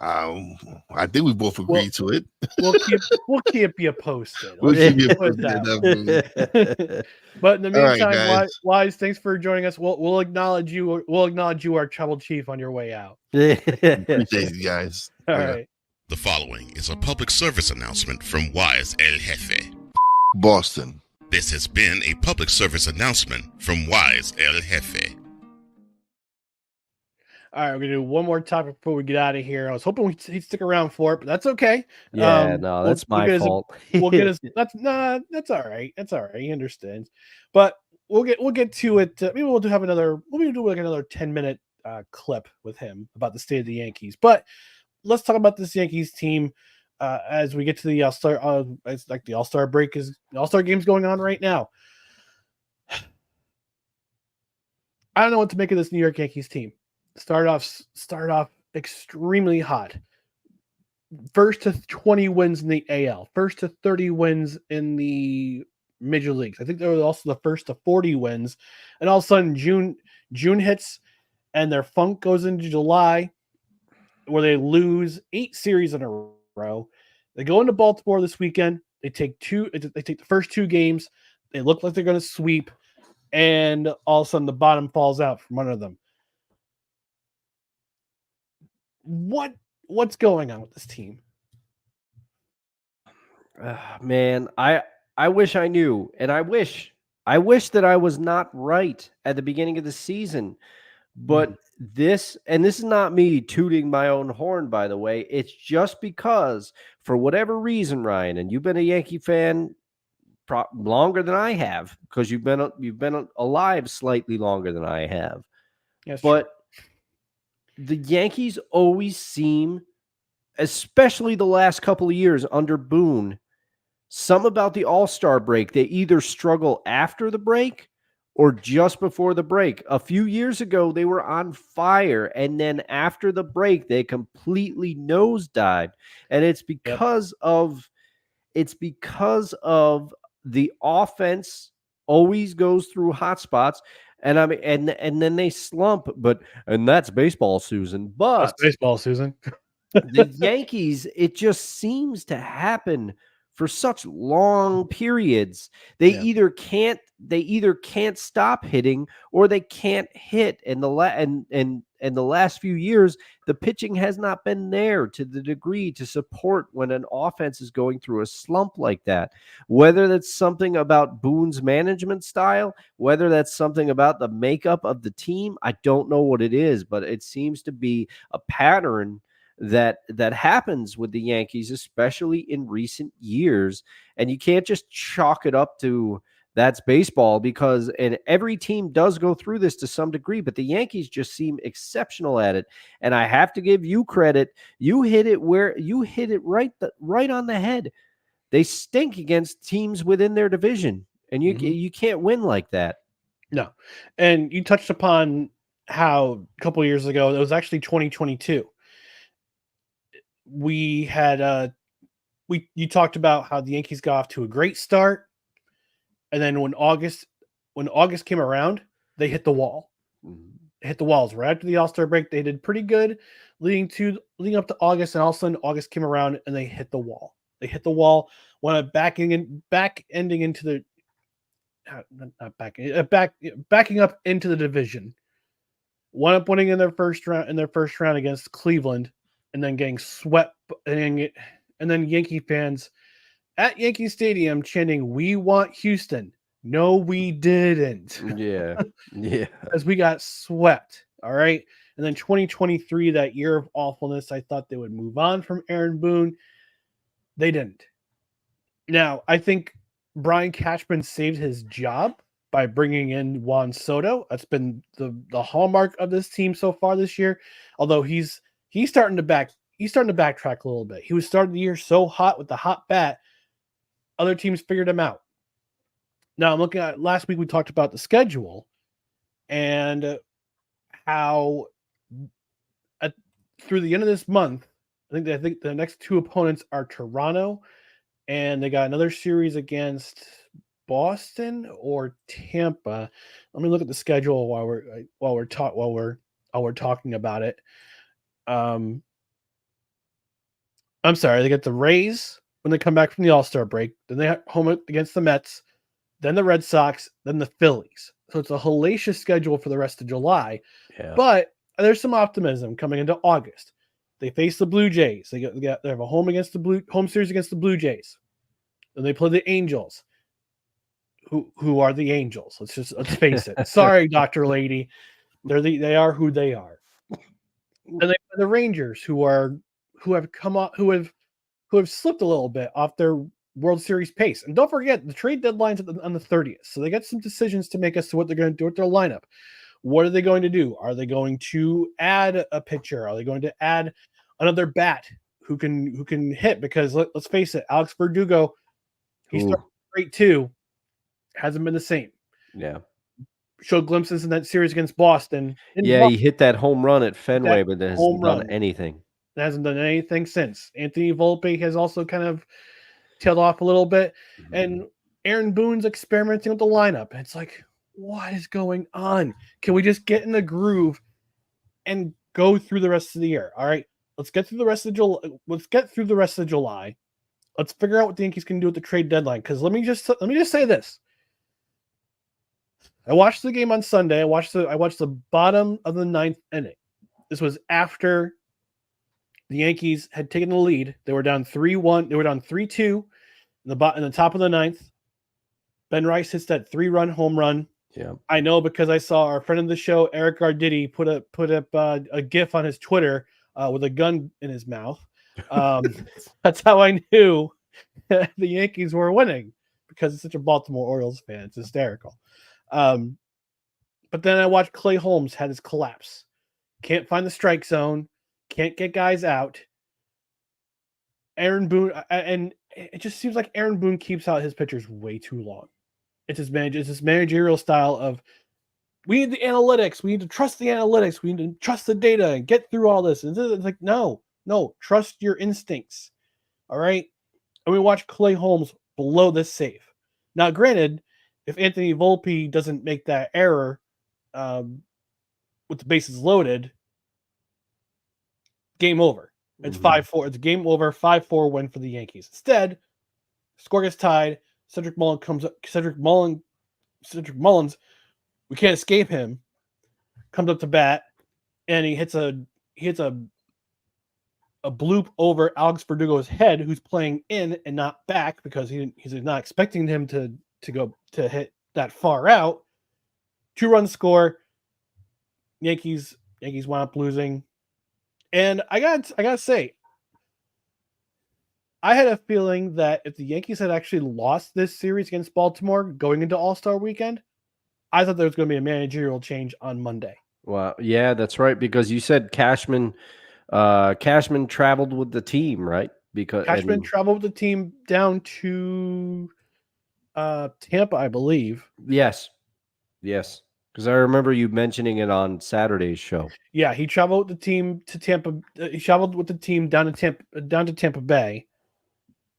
I think we both agreed to it. We'll keep you posted. We'll Let's keep you put it posted. that way. But in the All right, meantime, guys. Wise, thanks for joining us. We'll acknowledge you. We'll acknowledge you, our tribal chief, on your way out. Appreciate you guys. All Okay. right. The following is a public service announcement from Wize El Jefe. Boston. This has been a public service announcement from Wize El Jefe. All right, we're gonna do one more topic before we get out of here. I was hoping he'd stick around for it, but that's okay. Yeah, no, that's my fault. We'll get his. That's all right. That's all right. He understands. But we'll get to it. Maybe we'll have another. We'll do like another 10-minute clip with him about the state of the Yankees. But let's talk about this Yankees team as we get to the All-Star. It's like the All-Star break is the All-Star game's going on right now. I don't know what to make of this New York Yankees team. Start off extremely hot. First to 20 wins in the AL. First to 30 wins in the major leagues. I think they were also the first to 40 wins. And all of a sudden, June hits, and their funk goes into July, where they lose 8 series in a row. They go into Baltimore this weekend. They take the first 2 games. They look like they're going to sweep, and all of a sudden the bottom falls out from under them. What's going on with this team? Man, I wish I knew, and I wish that I was not right at the beginning of the season. But this is not me tooting my own horn, by the way. It's just because, for whatever reason, Ryan, and you've been a Yankee fan longer than I have, because you've been alive slightly longer than I have. Yes, but true. The Yankees always seem, especially the last couple of years under Boone, some about the All-Star break, they either struggle after the break or just before the break. A few years ago, they were on fire, and then after the break, they completely nosedived. And it's because of the offense always goes through hot spots. And I mean, and then they slump, and that's baseball, Susan. But that's baseball, Susan. The Yankees, it just seems to happen for such long periods. They either can't stop hitting, or they can't hit. And the last few years, the pitching has not been there to the degree to support when an offense is going through a slump like that. Whether that's something about Boone's management style, whether that's something about the makeup of the team, I don't know what it is, but it seems to be a pattern that happens with the Yankees, especially in recent years. And you can't just chalk it up to that's baseball, because every team does go through this to some degree, but the Yankees just seem exceptional at it. And I have to give you credit. You hit it right on the head. They stink against teams within their division, and you can't win like that. No. And you touched upon how a couple of years ago, it was actually 2022. We had you talked about how the Yankees got off to a great start, and then when August came around, they hit the wall. They hit the walls right after the All-Star break. They did pretty good leading up to August, and all of a sudden August came around and they hit the wall. They hit the wall, backing up into the division. Wound up winning in their first round against Cleveland, and then getting swept, and then Yankee fans at Yankee Stadium chanting, "We want Houston." No, we didn't. Yeah. Because we got swept. All right. And then 2023, that year of awfulness, I thought they would move on from Aaron Boone. They didn't. Now, I think Brian Cashman saved his job by bringing in Juan Soto. That's been the hallmark of this team so far this year. Although he's starting to backtrack a little bit. He was starting the year so hot with the hot bat, other teams figured him out. Now I'm looking at last week, we talked about the schedule and how through the end of this month, I think the next 2 opponents are Toronto, and they got another series against Boston or Tampa. Let me look at the schedule while we're talking about it. I'm sorry, they get the Rays when they come back from the All-Star break. Then they home against the Mets, then the Red Sox, then the Phillies. So it's a hellacious schedule for the rest of July. Yeah. But there's some optimism coming into August. They face the Blue Jays. They have a home series against the Blue Jays. Then they play the Angels. Who are the Angels? Let's face it. Sorry, Dr. Lady. They are who they are. And they play the Rangers, who have slipped a little bit off their World Series pace. And don't forget, the trade deadline's on the 30th. So they got some decisions to make as to what they're going to do with their lineup. What are they going to do? Are they going to add a pitcher? Are they going to add another bat who can hit? Because let's face it, Alex Verdugo, he started great too. Hasn't been the same. Yeah. Showed glimpses in that series against Boston. He hit that home run at Fenway, but hasn't done anything. Hasn't done anything since. Anthony Volpe has also kind of tailed off a little bit. And Aaron Boone's experimenting with the lineup. It's like, what is going on? Can we just get in the groove and go through the rest of the year? All right, let's get through the rest of July. Let's figure out what the Yankees can do with the trade deadline. Because let me just say this. I watched the game on Sunday. I watched the bottom of the 9th inning. This was after the Yankees had taken the lead. They were down 3-1. They were down 3-2 in the top of the 9th. Ben Rice hits that 3-run home run. Yeah, I know because I saw our friend of the show, Eric Garditti, put up a GIF on his Twitter with a gun in his mouth. That's how I knew the Yankees were winning, because it's such a Baltimore Orioles fan. It's hysterical. But then I watched Clay Holmes had his collapse. Can't find the strike zone. Can't get guys out. Aaron Boone, and it just seems like Aaron Boone keeps out his pitchers way too long. It's his managerial style of, we need the analytics. We need to trust the analytics. We need to trust the data and get through all this. And it's like, no, trust your instincts. All right. And we watch Clay Holmes blow this save. Now, granted, if Anthony Volpe doesn't make that error with the bases loaded, game over. It's 5-4. It's game over. 5-4 win for the Yankees. Instead, score gets tied. Cedric Mullins, we can't escape him. Comes up to bat, and he hits a bloop over Alex Verdugo's head, who's playing in and not back, because he's not expecting him to hit that far out. 2-run score. Yankees wound up losing. And I gotta say, I had a feeling that if the Yankees had actually lost this series against Baltimore going into All-Star weekend, I thought there was going to be a managerial change on Monday. Well, yeah, that's right, because you said Cashman traveled with the team, right? Because Cashman traveled with the team down to Tampa, I believe. Yes, because I remember you mentioning it on Saturday's show. Yeah, he traveled with the team to Tampa. He traveled with the team down to Tampa Bay,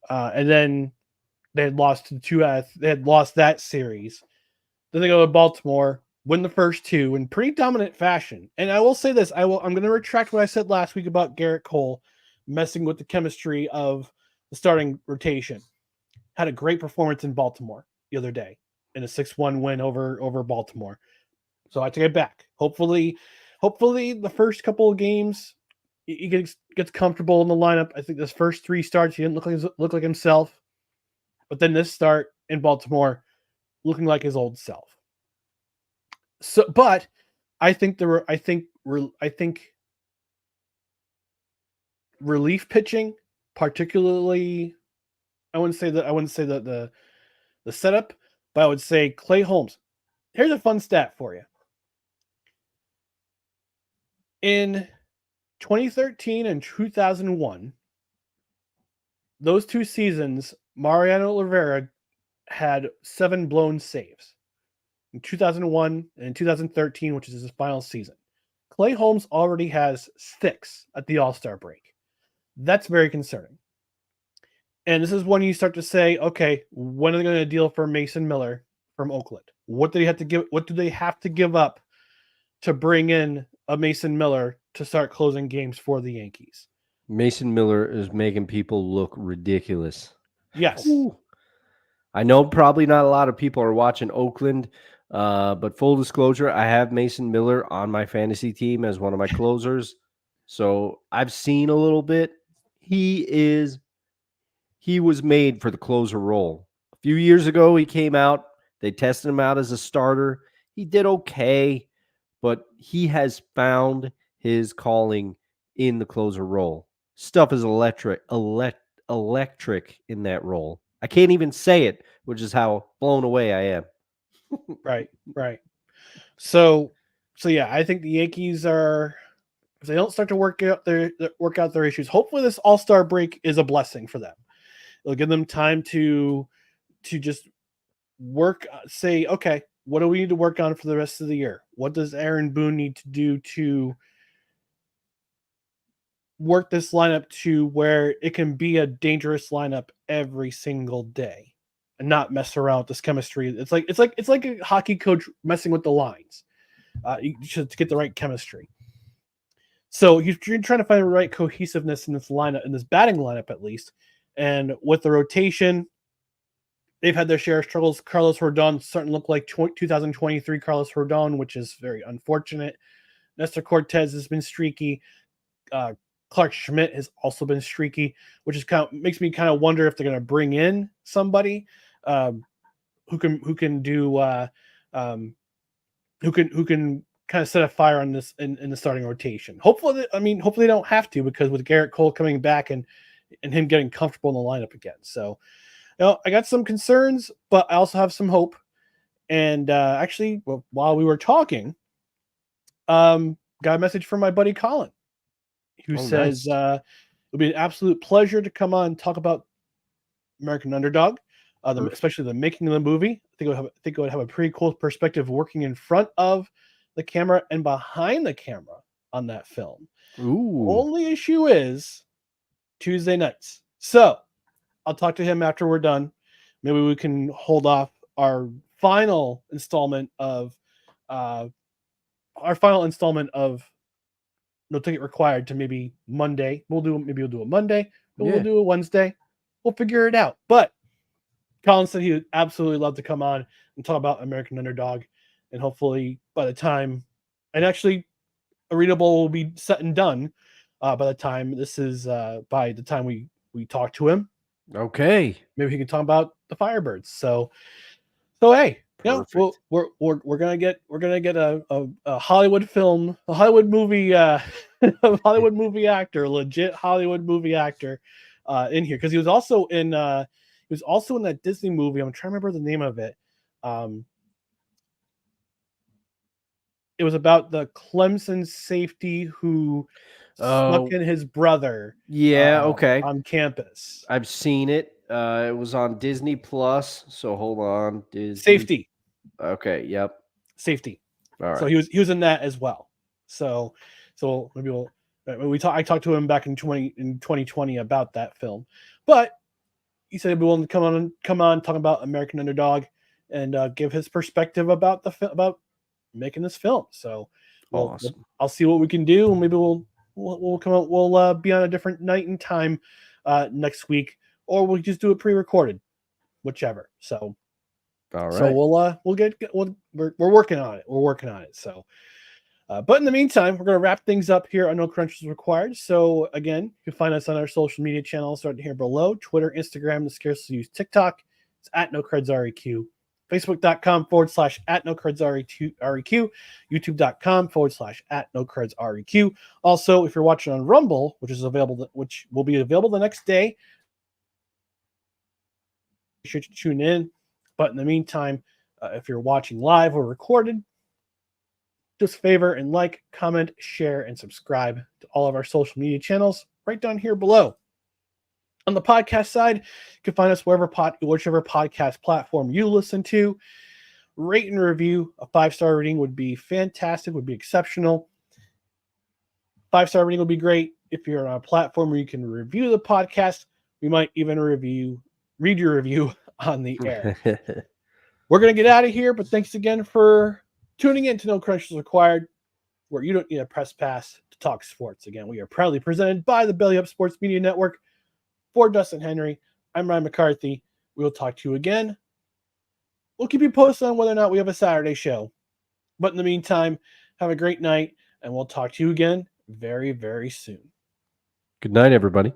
and then they had lost they had lost that series. Then they go to Baltimore, win the first two in pretty dominant fashion. And I will say this: I'm going to retract what I said last week about Garrett Cole messing with the chemistry of the starting rotation. Had a great performance in Baltimore the other day in a 6-1 win over Baltimore. So I take it back. Hopefully the first couple of games he gets comfortable in the lineup. I think this first 3 starts he didn't look like himself, but then this start in Baltimore looking like his old self. So, but I think relief pitching, particularly, I wouldn't say the setup, but I would say Clay Holmes. Here's a fun stat for you. In 2013 and 2001, those 2 seasons, Mariano Rivera had 7 blown saves. In 2001 and in 2013, which is his final season. Clay Holmes already has 6 at the All-Star break. That's very concerning. And this is when you start to say, okay, when are they going to deal for Mason Miller from Oakland? What do they have to give up to bring in a Mason Miller to start closing games for the Yankees? Mason Miller is making people look ridiculous. Yes. Ooh. I know probably not a lot of people are watching Oakland, but full disclosure, I have Mason Miller on my fantasy team as one of my closers. So I've seen a little bit. He was made for the closer role. A few years ago, he came out. They tested him out as a starter. He did okay, but he has found his calling in the closer role. Stuff is electric in that role. I can't even say it, which is how blown away I am. Right. So yeah, I think the Yankees are, if they don't start to work out their issues, hopefully this All-Star break is a blessing for them. It'll give them time to just work, say, okay, what do we need to work on for the rest of the year? What does Aaron Boone need to do to work this lineup to where it can be a dangerous lineup every single day and not mess around with this chemistry? It's like a hockey coach messing with the lines. You should get the right chemistry. So you're trying to find the right cohesiveness in this lineup, in this batting lineup at least. And with the rotation, they've had their share of struggles. Carlos Rodon starting to look like 2023 Carlos Rodon, which is very unfortunate. Nestor Cortez has been streaky. Clark Schmidt has also been streaky, which is makes me kind of wonder if they're going to bring in somebody who can kind of set a fire on this in the starting rotation. Hopefully they don't have to, because with Garrett Cole coming back and him getting comfortable in the lineup again. So, I got some concerns, but I also have some hope. And actually, while we were talking, got a message from my buddy Colin, who says nice. It'll be an absolute pleasure to come on and talk about American Underdog, especially the making of the movie. I think it would have a pretty cool perspective working in front of the camera and behind the camera on that film. Ooh. Only issue is Tuesday nights. So I'll talk to him after we're done. Maybe we can hold off our final installment of No Ticket Required to maybe Monday. We'll do a Monday, but we'll do a Wednesday. We'll figure it out. But Colin said he would absolutely love to come on and talk about American Underdog. And hopefully by the time, and actually Readable will be set and done by the time we talk to him. Okay. Maybe he can talk about the Firebirds. So hey, Perfect. we're gonna get a Hollywood film, a Hollywood movie, a Hollywood movie actor, legit Hollywood movie actor, in here, because he was also in that Disney movie. I'm trying to remember the name of it. It was about the Clemson safety who snuck in his brother. Yeah. Okay. On campus. I've seen it. It was on Disney Plus. So hold on. Safety. Okay. Yep. Safety. All right. So he was in that as well. So maybe I talked to him back in 2020 about that film, but he said he'd be willing to come on talk about American Underdog and give his perspective about about making this film. So awesome. I'll see what we can do, and maybe we'll come out. We'll be on a different night and time next week, or we'll just do it pre-recorded, whichever. So all right. So we're working on it. We're working on it. So, but in the meantime, we're going to wrap things up here on No Credentials Required. So again, you can find us on our social media channels starting here below: Twitter, Instagram, the scarcely used TikTok. It's at NoCredsREQ. Facebook.com/@NoCredsREQ. YouTube.com/@NoCredsREQ. Also, if you're watching on Rumble, which will be available the next day, you should tune in. But in the meantime, if you're watching live or recorded, just favor and like, comment, share, and subscribe to all of our social media channels right down here below. On the podcast side, you can find us whichever podcast platform you listen to. Rate and review. A 5-star rating would be fantastic, would be exceptional. 5-star rating would be great. If you're on a platform where you can review the podcast, we might even read your review on the air. We're going to get out of here, but thanks again for tuning in to No Credentials Required, where you don't need a press pass to talk sports. Again, we are proudly presented by the Belly Up Sports Media Network. For Dustin Henry, I'm Ryan McCarthy. We will talk to you again. We'll keep you posted on whether or not we have a Saturday show. But in the meantime, have a great night, and we'll talk to you again very, very soon. Good night, everybody.